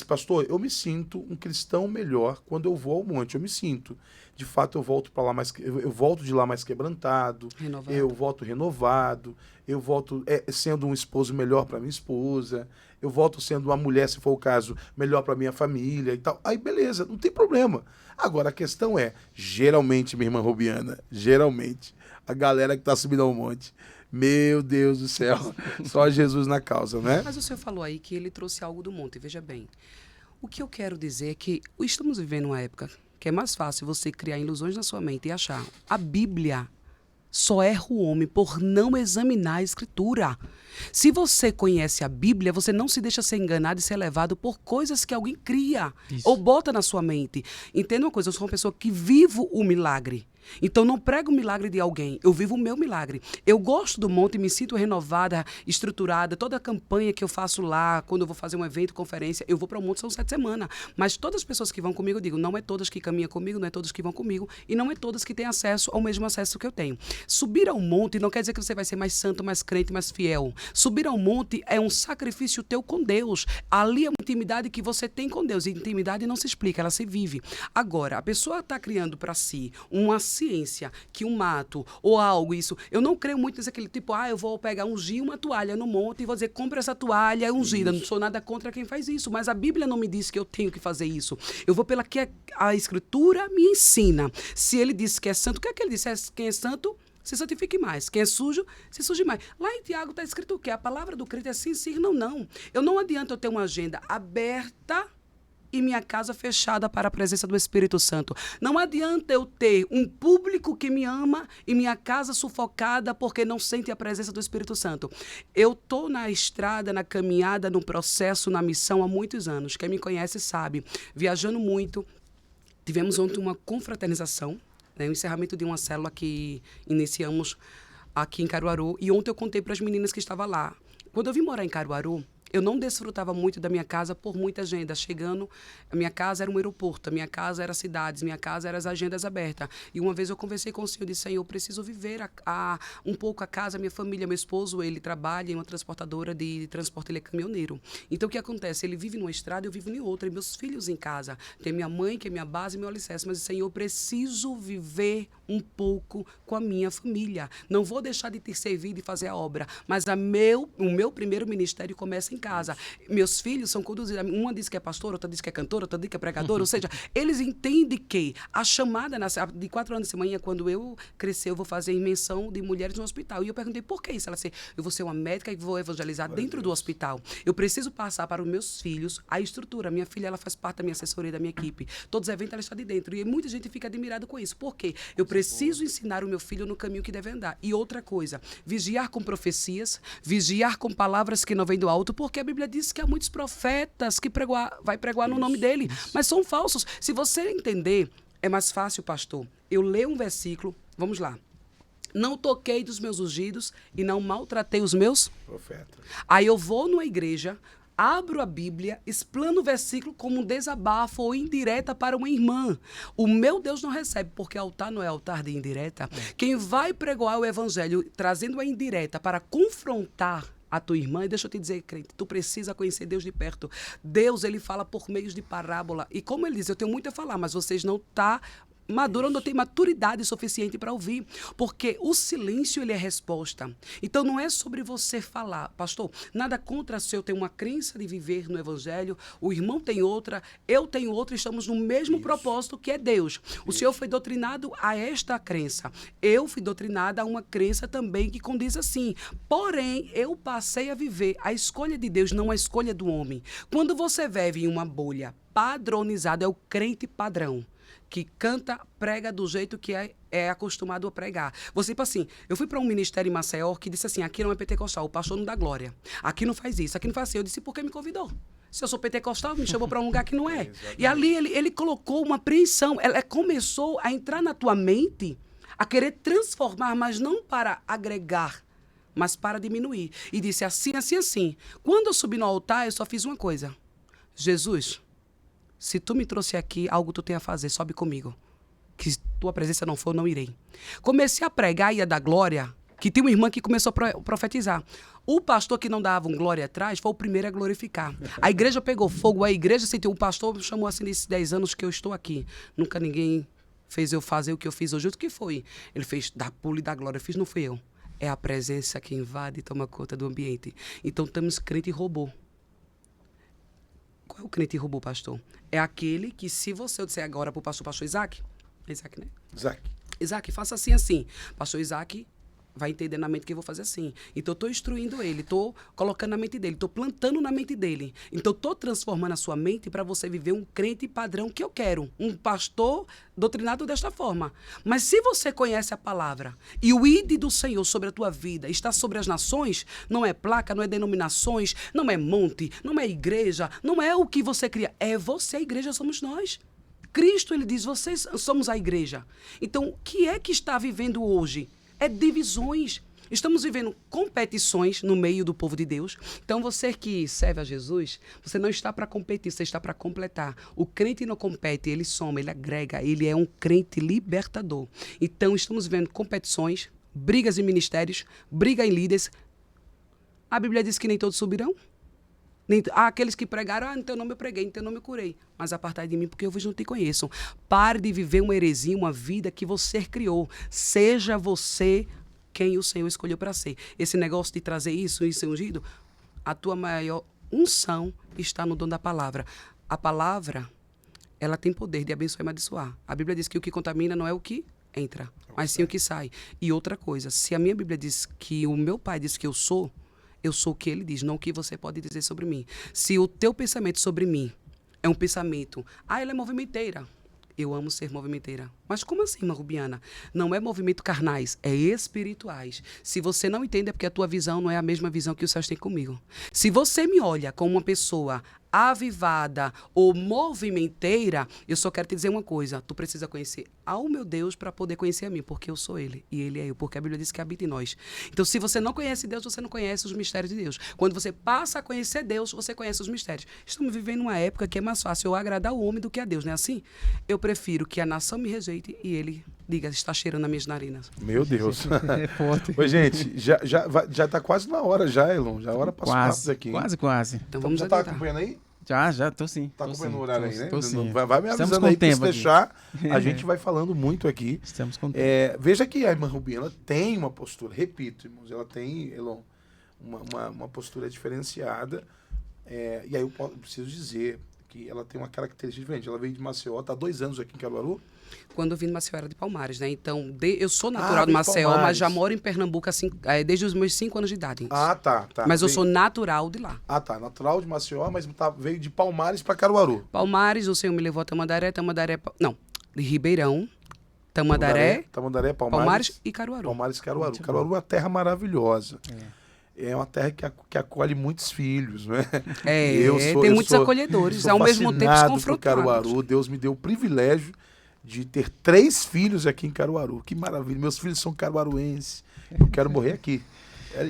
Pastor, eu me sinto um cristão melhor quando eu vou ao monte. Eu me sinto. De fato, eu volto de lá mais quebrantado. Renovado. Eu volto renovado. Eu volto sendo um esposo melhor para minha esposa. Eu volto sendo uma mulher, se for o caso, melhor para minha família e tal. Aí, beleza, não tem problema. Agora, a questão é, geralmente, minha irmã Rubiana, geralmente, a galera que tá subindo ao monte, meu Deus do céu, só Jesus na causa, né? Mas o senhor falou aí que ele trouxe algo do monte, veja bem. O que eu quero dizer é que estamos vivendo uma época que é mais fácil você criar ilusões na sua mente e achar a Bíblia só erra o homem por não examinar a Escritura. Se você conhece a Bíblia, você não se deixa ser enganado e ser levado por coisas que alguém cria ou bota na sua mente. Entenda uma coisa, eu sou uma pessoa que vivo o milagre. Então, não prego o milagre de alguém, eu vivo o meu milagre. Eu gosto do monte, me sinto renovada, estruturada. Toda a campanha que eu faço lá, quando eu vou fazer um evento, conferência, eu vou para o monte, são 7 semanas. Mas todas as pessoas que vão comigo, eu digo, não é todas que caminham comigo, não é todas que vão comigo, e não é todas que têm acesso ao mesmo acesso que eu tenho. Subir ao monte não quer dizer que você vai ser mais santo, mais crente, mais fiel. Subir ao monte é um sacrifício teu com Deus. Ali é uma intimidade que você tem com Deus. E intimidade não se explica, ela se vive. Agora, a pessoa está criando para si uma ciência, que um mato ou algo, isso. Eu não creio muito nesse aquele tipo, eu vou pegar, ungir uma toalha no monte e vou dizer, compra essa toalha ungida. Não sou nada contra quem faz isso, mas a Bíblia não me diz que eu tenho que fazer isso. Eu vou pela que a Escritura me ensina. Se ele disse que é santo, o que é que ele disse? Quem é santo, se santifique mais. Quem é sujo, se suje mais. Lá em Tiago está escrito o quê? A palavra do crente é sim, sim, não, não. Não adianta eu ter uma agenda aberta e minha casa fechada para a presença do Espírito Santo. Não adianta eu ter um público que me ama e minha casa sufocada porque não sente a presença do Espírito Santo. Eu estou na estrada, na caminhada, no processo, na missão há muitos anos. Quem me conhece sabe. Viajando muito. Tivemos ontem uma confraternização, né, um encerramento de uma célula que iniciamos aqui em Caruaru. E ontem eu contei para as meninas que estavam lá. Quando eu vim morar em Caruaru, eu não desfrutava muito da minha casa por muita agenda. Chegando, a minha casa era um aeroporto, a minha casa era cidades, minha casa era as agendas abertas. E uma vez eu conversei com o Senhor e disse, Senhor, eu preciso viver um pouco a casa, minha família, meu esposo, ele trabalha em uma transportadora de transporte, ele é caminhoneiro. Então, o que acontece? Ele vive numa estrada, eu vivo em outra, e meus filhos em casa. Tem minha mãe, que é minha base e meu alicerce. Mas, Senhor, eu preciso viver um pouco com a minha família. Não vou deixar de te servir, de fazer a obra, mas o meu primeiro ministério começa em casa. Meus filhos são conduzidos, uma diz que é pastora, outra diz que é cantora, outra diz que é pregadora, ou seja, eles entendem que a chamada de 4 anos de manhã, quando eu crescer, eu vou fazer menção de mulheres no hospital. E eu perguntei, por que isso? Ela disse, eu vou ser uma médica e vou evangelizar dentro do hospital. Eu preciso passar para os meus filhos a estrutura. Minha filha, ela faz parte da minha assessoria, da minha equipe. Todos os eventos, ela está de dentro. E muita gente fica admirada com isso. Por quê? Eu preciso ensinar o meu filho no caminho que deve andar. E outra coisa, vigiar com profecias, vigiar com palavras que não vêm do alto, porque a Bíblia diz que há muitos profetas que vai pregoar no nome dele, mas são falsos. Se você entender, é mais fácil, pastor. Eu leio um versículo, vamos lá. Não toquei dos meus ungidos e não maltratei os meus profetas. Aí eu vou numa igreja, abro a Bíblia, explano o versículo como um desabafo ou indireta para uma irmã. O meu Deus não recebe, porque altar não é altar de indireta. Quem vai pregoar o evangelho trazendo a indireta para confrontar a tua irmã, e deixa eu te dizer, crente, tu precisa conhecer Deus de perto. Deus, ele fala por meios de parábola. E como ele diz, eu tenho muito a falar, mas vocês não estão maduro, não tem maturidade suficiente para ouvir, porque o silêncio, ele é resposta. Então, não é sobre você falar, pastor, nada contra se eu tenho uma crença de viver no evangelho, o irmão tem outra, eu tenho outra, estamos no mesmo propósito que é Deus. O Senhor foi doutrinado a esta crença, eu fui doutrinada a uma crença também que condiz assim, porém, eu passei a viver a escolha de Deus, não a escolha do homem. Quando você vive em uma bolha padronizada, é o crente padrão, que canta, prega do jeito que é acostumado a pregar. Você, tipo assim, eu fui para um ministério em Maceió que disse assim, aqui não é pentecostal, o pastor não dá glória. Aqui não faz isso, aqui não faz assim. Eu disse, por que me convidou? Se eu sou pentecostal, me chamou para um lugar que não é. E ali ele colocou uma apreensão. Ela começou a entrar na tua mente, a querer transformar, mas não para agregar, mas para diminuir. E disse assim, assim, assim. Quando eu subi no altar, eu só fiz uma coisa. Jesus, se tu me trouxe aqui, algo tu tem a fazer, sobe comigo. Que se tua presença não for, eu não irei. Comecei a pregar e a dar glória, que tinha uma irmã que começou a profetizar. O pastor que não dava um glória atrás foi o primeiro a glorificar. A igreja pegou fogo, a igreja sentiu. O pastor me chamou assim nesses 10 anos que eu estou aqui. Nunca ninguém fez eu fazer o que eu fiz hoje. O que foi? Ele fez dar pulo e dar glória. Eu fiz, não fui eu. É a presença que invade e toma conta do ambiente. Então estamos crente e robô. Qual é o crente e robô, pastor? É aquele que, se você disser agora para o pastor Isaac, Isaac, né? Isaac, faça assim, assim. Pastor Isaac vai entender na mente que eu vou fazer assim. Então, eu estou instruindo ele, estou colocando na mente dele, estou plantando na mente dele. Então, estou transformando a sua mente para você viver um crente padrão que eu quero. Um pastor doutrinado desta forma. Mas se você conhece a palavra e o ide do Senhor sobre a tua vida está sobre as nações, não é placa, não é denominações, não é monte, não é igreja, não é o que você cria. É você, a igreja somos nós. Cristo, ele diz, vocês somos a igreja. Então, o que é que está vivendo hoje? É divisões. Estamos vivendo competições no meio do povo de Deus. Então, você que serve a Jesus, você não está para competir, você está para completar. O crente não compete, ele soma, ele agrega, ele é um crente libertador. Então, estamos vivendo competições, brigas em ministérios, briga em líderes. A Bíblia diz que nem todos subirão. Aqueles que pregaram, em teu nome eu preguei, em teu nome eu curei. Mas apartai de mim, porque eu vos não te conheço. Pare de viver uma heresia, uma vida que você criou. Seja você quem o Senhor escolheu para ser. Esse negócio de trazer isso ungido, a tua maior unção está no dom da palavra. A palavra, ela tem poder de abençoar e amaldiçoar. A Bíblia diz que o que contamina não é o que entra, mas sim o que sai. E outra coisa, se a minha Bíblia diz que o meu pai diz que eu sou o que ele diz, não o que você pode dizer sobre mim. Se o teu pensamento sobre mim é um pensamento, ela é movimenteira. Eu amo ser movimenteira. Mas como assim, irmã Rubiana? Não é movimento carnais, é espirituais. Se você não entende, é porque a tua visão não é a mesma visão que os céus têm comigo. Se você me olha como uma pessoa avivada ou movimenteira, eu só quero te dizer uma coisa. Tu precisa conhecer ao meu Deus para poder conhecer a mim, porque eu sou ele e ele é eu, porque a Bíblia diz que habita em nós. Então, se você não conhece Deus, você não conhece os mistérios de Deus. Quando você passa a conhecer Deus, você conhece os mistérios. Estamos vivendo uma época que é mais fácil eu agradar o homem do que a Deus, não é assim? Eu prefiro que a nação me rejeite e ele diga, está cheirando as minhas narinas. Meu Deus. É forte. Oi, gente, já tá quase na hora já, Elon. Já a hora passou rápido aqui. Quase. Então vamos já tá adiantar. acompanhando aí? Já, tô sim. Tá acompanhando o horário aí, né? Tô sim. Vai me Estamos avisando com aí, porque se tempo aqui. deixar, a gente vai falando muito aqui. Estamos com tempo. Veja que a irmã Rubiana tem uma postura, repito, irmãos, ela tem, Elon, uma postura diferenciada. E aí eu preciso dizer que ela tem uma característica diferente. Ela veio de Maceió, está há 2 anos aqui em Caruaru. Quando eu vim de Maceió era de Palmares, né? Então, eu sou natural de Maceió, Palmares. mas já moro em Pernambuco assim, desde os meus 5 anos de idade. Tá. Mas eu sou natural de lá. Tá. Natural de Maceió, mas veio de Palmares para Caruaru. Palmares, o Senhor me levou a Tamandaré, não, de Ribeirão, Tamandaré, Palmares e Caruaru. Palmares e Caruaru. Caruaru é uma terra maravilhosa. É uma terra que acolhe muitos filhos, não é? Tem muitos acolhedores, ao mesmo tempo confrontados. Caruaru, Deus me deu o privilégio de ter 3 filhos aqui em Caruaru. Que maravilha. Meus filhos são caruaruenses. Eu quero morrer aqui.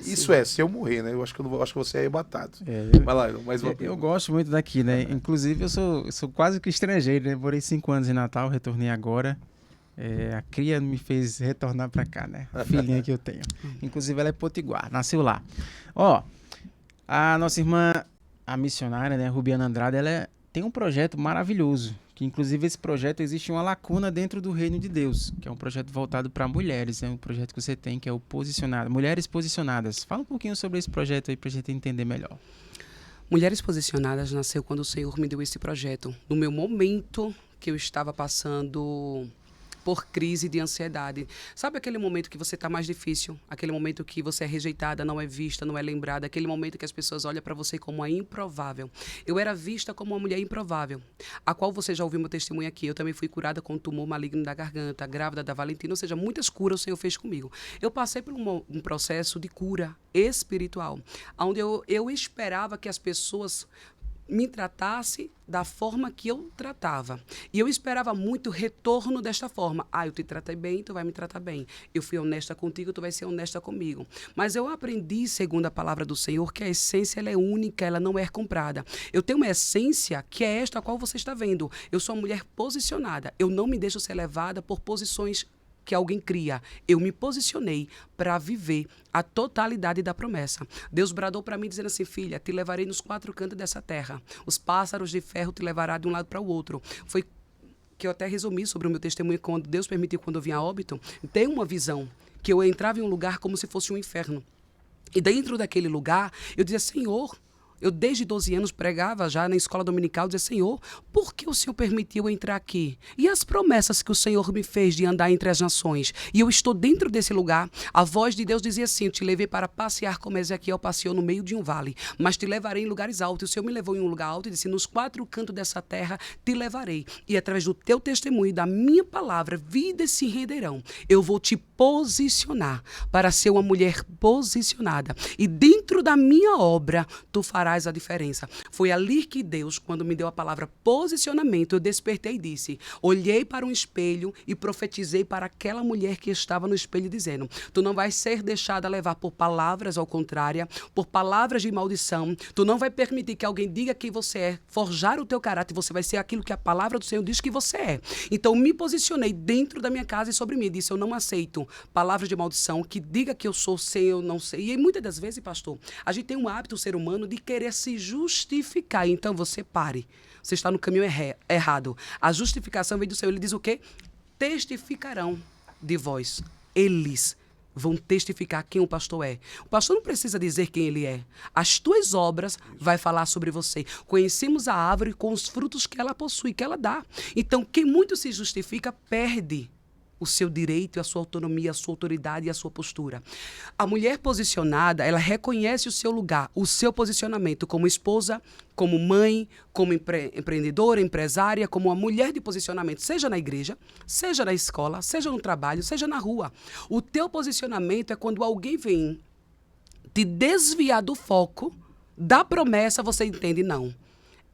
Isso se eu morrer, né? Eu acho que você é arrebatado. Vai lá, mais uma pergunta. Eu gosto muito daqui, né? Inclusive, eu sou quase que estrangeiro, né? Morei 5 anos em Natal, retornei agora. A cria me fez retornar pra cá, né? A filhinha que eu tenho. Inclusive, ela é potiguar, nasceu lá. A nossa irmã, a missionária, né? Rubiana Andrade, ela tem um projeto maravilhoso. Que inclusive esse projeto existe uma lacuna dentro do reino de Deus, que é um projeto voltado para mulheres, é um projeto que você tem, que é o Posicionado, Mulheres Posicionadas. Fala um pouquinho sobre esse projeto aí para a gente entender melhor. Mulheres Posicionadas nasceu quando o Senhor me deu esse projeto, no meu momento que eu estava passando por crise de ansiedade. Sabe aquele momento que você está mais difícil? Aquele momento que você é rejeitada, não é vista, não é lembrada. Aquele momento que as pessoas olham para você como a improvável. Eu era vista como uma mulher improvável, a qual você já ouviu meu testemunho aqui. Eu também fui curada com um tumor maligno da garganta, grávida da Valentina. Ou seja, muitas curas o Senhor fez comigo. Eu passei por um processo de cura espiritual, onde eu esperava que as pessoas me tratasse da forma que eu tratava. E eu esperava muito o retorno desta forma. Eu te tratei bem, tu vai me tratar bem. Eu fui honesta contigo, tu vai ser honesta comigo. Mas eu aprendi, segundo a palavra do Senhor, que a essência ela é única, ela não é comprada. Eu tenho uma essência que é esta a qual você está vendo. Eu sou uma mulher posicionada. Eu não me deixo ser levada por posições que alguém cria. Eu me posicionei para viver a totalidade da promessa. Deus bradou para mim dizendo assim: filha, te levarei nos 4 cantos dessa terra. Os pássaros de ferro te levará de um lado para o outro. Foi que eu até resumi sobre o meu testemunho quando Deus permitiu, quando eu vim a óbito, ter uma visão que eu entrava em um lugar como se fosse um inferno. E dentro daquele lugar, eu dizia: Senhor, eu desde 12 anos pregava já na escola dominical, dizia: Senhor, por que o Senhor permitiu eu entrar aqui? E as promessas que o Senhor me fez de andar entre as nações? E eu estou dentro desse lugar. A voz de Deus dizia assim: eu te levei para passear como Ezequiel passeou no meio de um vale, mas te levarei em lugares altos. O Senhor me levou em um lugar alto e disse: nos 4 cantos dessa terra te levarei. E através do teu testemunho e da minha palavra, vidas se renderão. Eu vou te posicionar, para ser uma mulher posicionada. E dentro da minha obra, tu farás a diferença. Foi ali que Deus, quando me deu a palavra posicionamento, eu despertei e disse, olhei para um espelho e profetizei para aquela mulher que estava no espelho dizendo, tu não vais ser deixada levar por palavras ao contrário, por palavras de maldição, tu não vai permitir que alguém diga quem você é, forjar o teu caráter, você vai ser aquilo que a palavra do Senhor diz que você é. Então me posicionei dentro da minha casa e sobre mim, disse, eu não aceito palavras de maldição, que diga que eu sou, sei, eu não sei. E muitas das vezes, pastor, a gente tem um hábito, o ser humano, de querer se justificar. Então você pare. Você está no caminho errado. A justificação vem do Senhor. Ele diz o quê? Testificarão de vós. Eles vão testificar quem o pastor é. O pastor não precisa dizer quem ele é. As tuas obras vai falar sobre você. Conhecemos a árvore com os frutos que ela possui, que ela dá. Então, quem muito se justifica, perde o seu direito, a sua autonomia, a sua autoridade e a sua postura. A mulher posicionada, ela reconhece o seu lugar, o seu posicionamento como esposa, como mãe, como empreendedora, empresária, como uma mulher de posicionamento, seja na igreja, seja na escola, seja no trabalho, seja na rua. O teu posicionamento é quando alguém vem te desviar do foco, da promessa, você entende, não.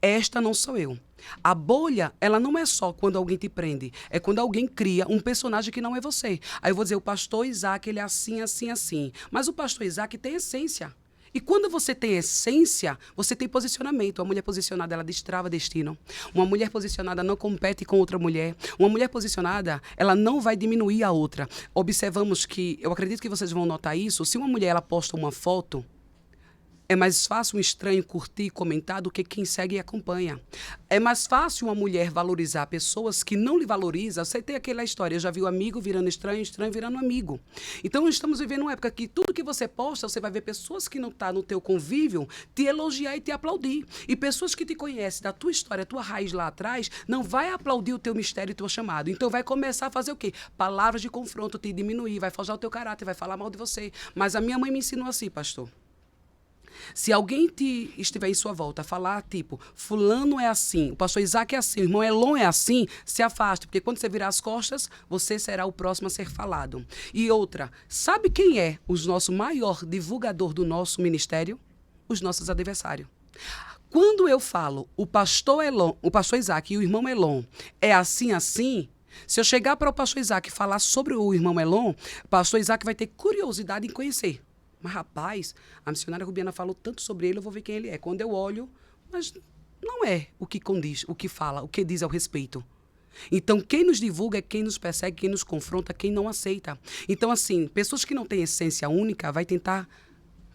Esta não sou eu. A bolha, ela não é só quando alguém te prende, é quando alguém cria um personagem que não é você. Aí eu vou dizer, o pastor Isaac, ele é assim, assim, assim. Mas o pastor Isaac tem essência. E quando você tem essência, você tem posicionamento. Uma mulher posicionada, ela destrava destino. Uma mulher posicionada não compete com outra mulher. Uma mulher posicionada, ela não vai diminuir a outra. Observamos que, eu acredito que vocês vão notar isso, se uma mulher ela posta uma foto, é mais fácil um estranho curtir e comentar do que quem segue e acompanha. É mais fácil uma mulher valorizar pessoas que não lhe valorizam. Você tem aquela história, eu já vi o amigo virando estranho, estranho virando amigo. Então, estamos vivendo uma época que tudo que você posta, você vai ver pessoas que não estão no teu convívio te elogiar e te aplaudir. E pessoas que te conhecem da tua história, tua raiz lá atrás, não vai aplaudir o teu mistério e o teu chamado. Então, vai começar a fazer o quê? Palavras de confronto, te diminuir, vai forjar o teu caráter, vai falar mal de você. Mas a minha mãe me ensinou assim, pastor. Se alguém estiver em sua volta a falar, tipo, fulano é assim, o pastor Isaac é assim, o irmão Elon é assim, se afaste, porque quando você virar as costas, você será o próximo a ser falado. E outra, sabe quem é o nosso maior divulgador do nosso ministério? Os nossos adversários. Quando eu falo, o pastor Isaac e o irmão Elon é assim, assim, se eu chegar para o pastor Isaac e falar sobre o irmão Elon, o pastor Isaac vai ter curiosidade em conhecer. Mas, rapaz, a missionária Rubiana falou tanto sobre ele, eu vou ver quem ele é. Quando eu olho, mas não é o que condiz, o que fala, o que diz ao respeito. Então, quem nos divulga é quem nos persegue, quem nos confronta, quem não aceita. Então, assim, pessoas que não têm essência única vai tentar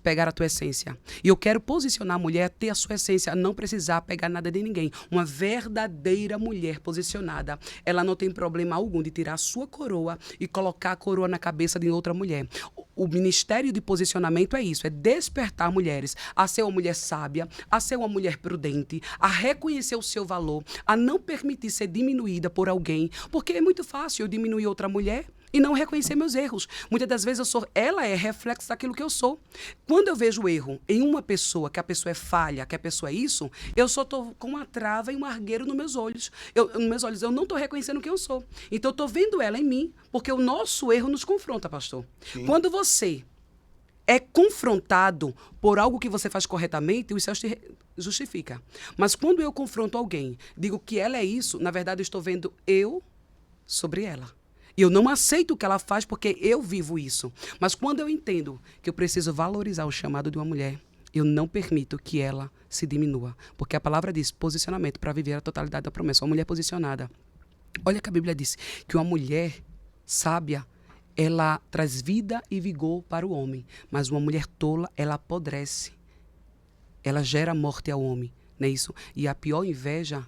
pegar a tua essência. E eu quero posicionar a mulher a ter a sua essência, a não precisar pegar nada de ninguém. Uma verdadeira mulher posicionada, ela não tem problema algum de tirar a sua coroa e colocar a coroa na cabeça de outra mulher. O ministério de posicionamento é isso, é despertar mulheres a ser uma mulher sábia, a ser uma mulher prudente, a reconhecer o seu valor, a não permitir ser diminuída por alguém, porque é muito fácil eu diminuir outra mulher e não reconhecer meus erros. Muitas das vezes ela é reflexo daquilo que eu sou. Quando eu vejo erro em uma pessoa, que a pessoa é falha, que a pessoa é isso, eu só estou com uma trava e um argueiro nos meus olhos. Eu não estou reconhecendo quem eu sou. Então eu estou vendo ela em mim, porque o nosso erro nos confronta, pastor. Sim. Quando você é confrontado por algo que você faz corretamente, o céu te justifica. Mas quando eu confronto alguém, digo que ela é isso, na verdade eu estou vendo eu sobre ela. E eu não aceito o que ela faz porque eu vivo isso. Mas quando eu entendo que eu preciso valorizar o chamado de uma mulher, eu não permito que ela se diminua. Porque a palavra diz posicionamento para viver a totalidade da promessa. Uma mulher posicionada. Olha que a Bíblia diz que uma mulher sábia, ela traz vida e vigor para o homem. Mas uma mulher tola, ela apodrece. Ela gera morte ao homem. Não é isso? E a pior inveja,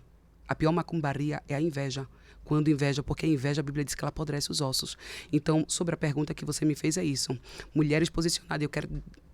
a pior macumbaria é a inveja. Quando inveja, porque a inveja, a Bíblia diz que ela apodrece os ossos. Então, sobre a pergunta que você me fez, é isso. Mulheres posicionadas, eu quero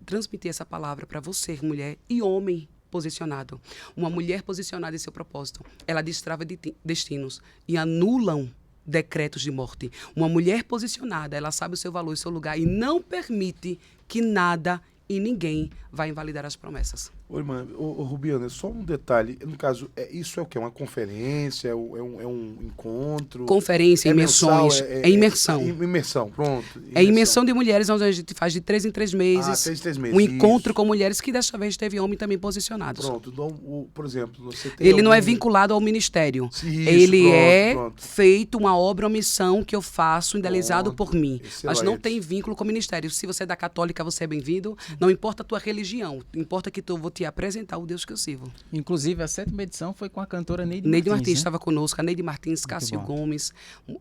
transmitir essa palavra para você, mulher, e homem posicionado. Uma mulher posicionada em seu propósito, ela destrava destinos e anulam decretos de morte. Uma mulher posicionada, ela sabe o seu valor e o seu lugar e não permite que nada e ninguém vá invalidar as promessas. Ô, irmã, Rubiana, só um detalhe. No caso, isso é o quê? Uma conferência? É um encontro? Conferência, imersões. É imersão. Imersão, pronto. É imersão de mulheres, onde a gente faz de 3 em 3 meses. 3 em 3 meses. Um encontro isso. com mulheres que desta vez teve homem também posicionados. Pronto. Então, por exemplo, você tem Ele não é vinculado ao ministério. Isso, Ele pronto. feito uma obra ou missão que eu faço, idealizado por mim. Excelente. Mas não tem vínculo com o ministério. Se você é da católica, você é bem-vindo. Não importa a tua religião. Importa que eu vou te apresentar o Deus que eu sirvo. Inclusive, a 7ª edição foi com a cantora Neide Neide Martins, né? estava conosco. A Neide Martins, Muito Cássio bom. Gomes.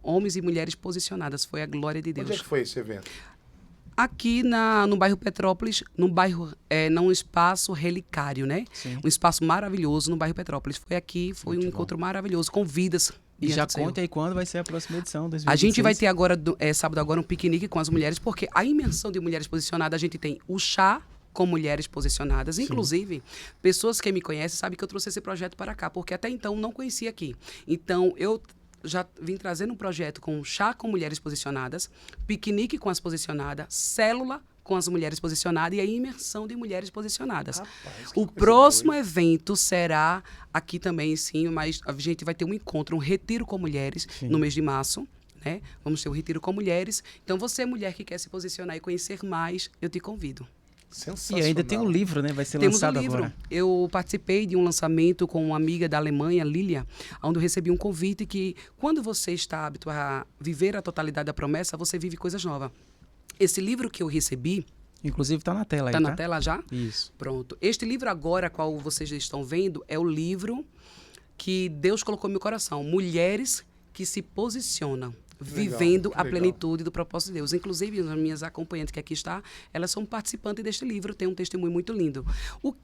Homens e mulheres posicionadas. Foi a glória de Deus. Onde é que foi esse evento? Aqui no bairro Petrópolis, num espaço relicário, né? Sim. Um espaço maravilhoso no bairro Petrópolis. Foi aqui, foi Muito um encontro maravilhoso, com vidas. E já diante do Senhor. conta aí quando vai ser a próxima edição, 2026. A gente vai ter agora, sábado agora, um piquenique com as mulheres, porque a imersão de mulheres posicionadas, a gente tem o chá com mulheres posicionadas. Inclusive, pessoas que me conhecem sabem que eu trouxe esse projeto para cá, porque até então não conhecia aqui. Então, eu já vim trazendo um projeto com chá com mulheres posicionadas, piquenique com as posicionadas, célula com as mulheres posicionadas e a imersão de mulheres posicionadas. Rapaz, que O coisa próximo boa. evento será aqui também, sim, mas a gente vai ter um encontro, um retiro com mulheres no mês de março. Né? Vamos ter um retiro com mulheres. Então, você, mulher que quer se posicionar e conhecer mais, eu te convido. Sensacional. E ainda tem um livro, né? Vai ser Temos lançado um livro. agora. Eu participei de um lançamento com uma amiga da Alemanha, Lilia, onde eu recebi um convite que, quando você está apto a viver a totalidade da promessa, você vive coisas novas. Esse livro que eu recebi... Inclusive está na tela aí, Está tá? na tela já? Isso. Pronto. Este livro agora, qual vocês estão vendo, é o livro que Deus colocou no meu coração. Mulheres que se posicionam. Vivendo que a legal. plenitude do propósito de Deus. Inclusive, as minhas acompanhantes que aqui estão, elas são participantes deste livro, tem um testemunho muito lindo.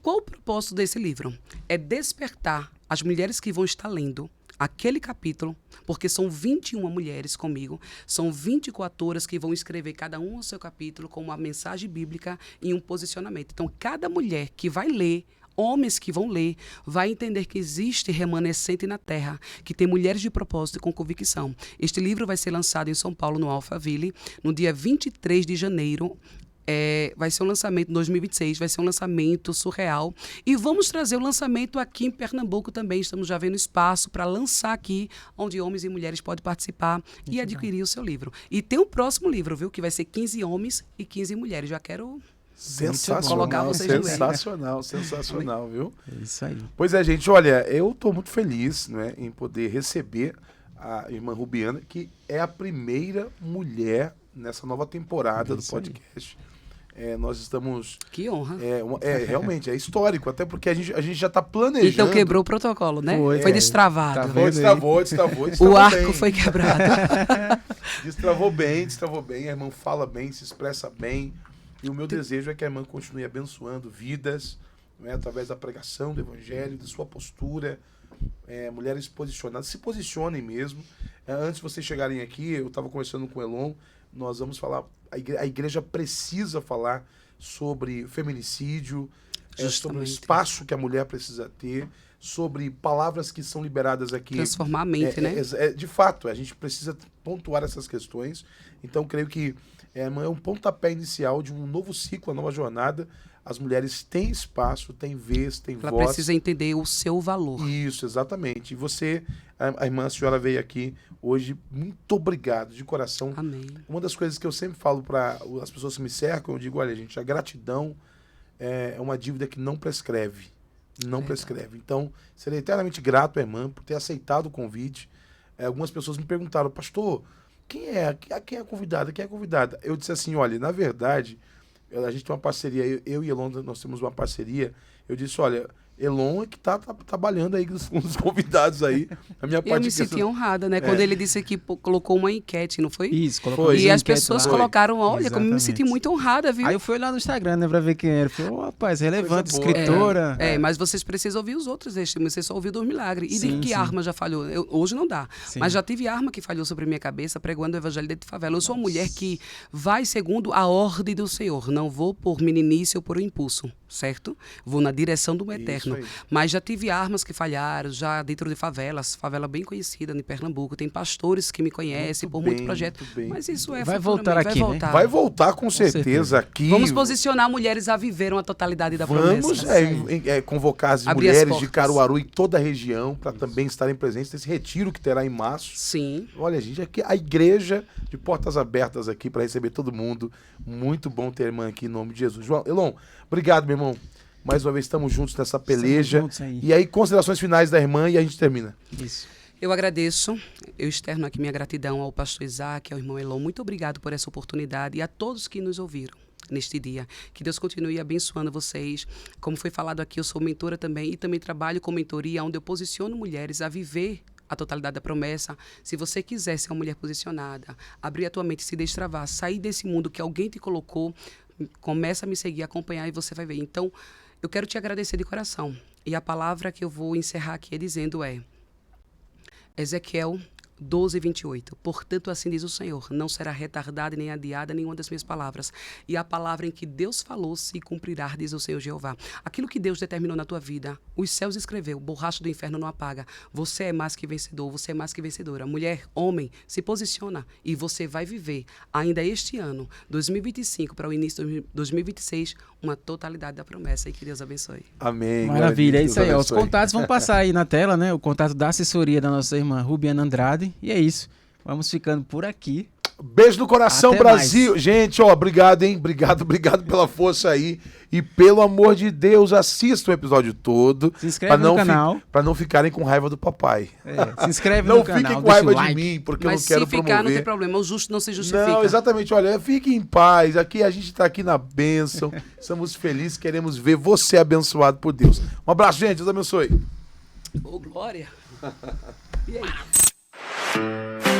Qual o propósito desse livro? É despertar as mulheres que vão estar lendo aquele capítulo, porque são 21 mulheres comigo, são 24 horas que vão escrever cada um o seu capítulo com uma mensagem bíblica e um posicionamento. Então, cada mulher que vai ler, homens que vão ler, vai entender que existe remanescente na terra, que tem mulheres de propósito e com convicção. Este livro vai ser lançado em São Paulo, no Alphaville, no dia 23 de janeiro. Vai ser um lançamento em 2026, vai ser um lançamento surreal. E vamos trazer o lançamento aqui em Pernambuco também. Estamos já vendo espaço para lançar aqui, onde homens e mulheres podem participar e adquirir o seu livro. E tem o próximo livro, viu? Que vai ser 15 homens e 15 mulheres. Já quero... Colocar Sensacional, vocês no meio. sensacional, viu? É isso aí. Pois é, gente, olha, eu estou muito feliz, né, em poder receber a irmã Rubiana, que é a primeira mulher nessa nova temporada do podcast. Nós estamos... Que honra. Realmente, é histórico, até porque a gente já está planejando. Então quebrou o protocolo, né? Foi, destravado. Tá vendo? Destravou O arco bem. foi quebrado. Destravou bem, a irmã fala bem, se expressa bem. E o meu desejo é que a irmã continue abençoando vidas, né, através da pregação do evangelho, da sua postura. Mulheres posicionadas, se posicionem mesmo. Antes de vocês chegarem aqui, eu estava conversando com o Elon, nós vamos falar, a igreja precisa falar sobre feminicídio, sobre o espaço que a mulher precisa ter, sobre palavras que são liberadas aqui. Transformar a mente, né? De fato, a gente precisa pontuar essas questões. Então, creio que é um pontapé inicial de um novo ciclo, uma nova jornada. As mulheres têm espaço, têm vez, têm voz. Ela precisa entender o seu valor. Isso, exatamente. E você, a irmã, a senhora veio aqui hoje, muito obrigado, de coração. Amém. Uma das coisas que eu sempre falo para as pessoas que me cercam, eu digo, olha, gente, a gratidão é uma dívida que não prescreve. Não prescreve. Então, serei eternamente grato à irmã por ter aceitado o convite. Algumas pessoas me perguntaram, pastor, quem é a convidada? Quem é a convidada? Eu disse assim, olha, na verdade, a gente tem uma parceria, eu e Elon, nós temos uma parceria. Eu disse, olha, Elon é que tá trabalhando aí com os convidados aí. A minha parte Eu me senti honrada, né? Quando ele disse que colocou uma enquete, não foi? Isso, colocou Foi. E as pessoas colocaram, olha, como eu me senti Exatamente. muito honrada, viu? Aí eu fui lá no Instagram, né, pra ver quem era. Falei, rapaz, relevante, Coisa boa. escritora. Mas vocês precisam ouvir os outros testemunhos, você só ouviu dos milagres. E de Sim, que sim. arma já falhou? Hoje não dá. Sim. Mas já tive arma que falhou sobre a minha cabeça, pregando o evangelho dentro de favela. Eu sou uma mulher que vai segundo a ordem do Senhor. Não vou por meninice ou por impulso, certo? Vou na direção do Eterno. inferno. Isso aí. Mas já tive armas que falharam, já dentro de favelas, favela bem conhecida em Pernambuco. Tem pastores que me conhecem por muito projeto. muito bem. Mas isso é Vai futuramente, voltar aqui, né? vai voltar. Vai voltar com certeza, certeza. aqui. Vamos posicionar mulheres a viver uma totalidade da promessa. Vamos convocar as Abrir as mulheres de portas. Caruaru e toda a região para também estarem presentes nesse retiro que terá em março. Sim. Olha, gente, aqui a igreja de portas abertas aqui para receber todo mundo. Muito bom ter a irmã aqui em nome de Jesus. João, Elon, obrigado, meu irmão. Mais uma vez estamos juntos nessa peleja. juntos aí. E aí, considerações finais da irmã e a gente termina. Isso. Eu agradeço, eu externo aqui minha gratidão ao pastor Isaac, ao irmão Elon. Muito obrigado por essa oportunidade e a todos que nos ouviram neste dia. Que Deus continue abençoando vocês. Como foi falado aqui, eu sou mentora também e também trabalho com mentoria, onde eu posiciono mulheres a viver a totalidade da promessa. Se você quiser ser uma mulher posicionada, abrir a tua mente, se destravar, sair desse mundo que alguém te colocou, começa a me seguir, acompanhar e você vai ver. Então, eu quero te agradecer de coração. E a palavra que eu vou encerrar aqui dizendo é Ezequiel 12:28. Portanto, assim diz o Senhor, não será retardada nem adiada nenhuma das minhas palavras. E a palavra em que Deus falou se cumprirá, diz o Senhor Jeová. Aquilo que Deus determinou na tua vida, os céus escreveu, borracha do inferno não apaga. Você é mais que vencedor, você é mais que vencedora. Mulher, homem, se posiciona e você vai viver ainda este ano, 2025 para o início de 2026, uma totalidade da promessa. E que Deus abençoe. Amém. Maravilha, é Deus isso aí. Ó. Os abençoe. contatos vão passar aí na tela, né? O contato da assessoria da nossa irmã Rubiana Andrade. E é isso. Vamos ficando por aqui. Beijo no coração, Até Brasil. mais. Gente, ó, obrigado, hein? Obrigado pela força aí. E pelo amor de Deus, assista o episódio todo. Se inscreve no canal. Pra não ficarem com raiva do papai. Se inscreve Não no canal. fiquem com deixa o raiva de like. mim, porque Mas eu não quero se ficar, promover. não tem problema. O justo não se justifica. Não, exatamente. Olha, fique em paz. Aqui a gente tá aqui na bênção. Estamos felizes, queremos ver você abençoado por Deus. Um abraço, gente. Deus abençoe. Ô, glória. E aí?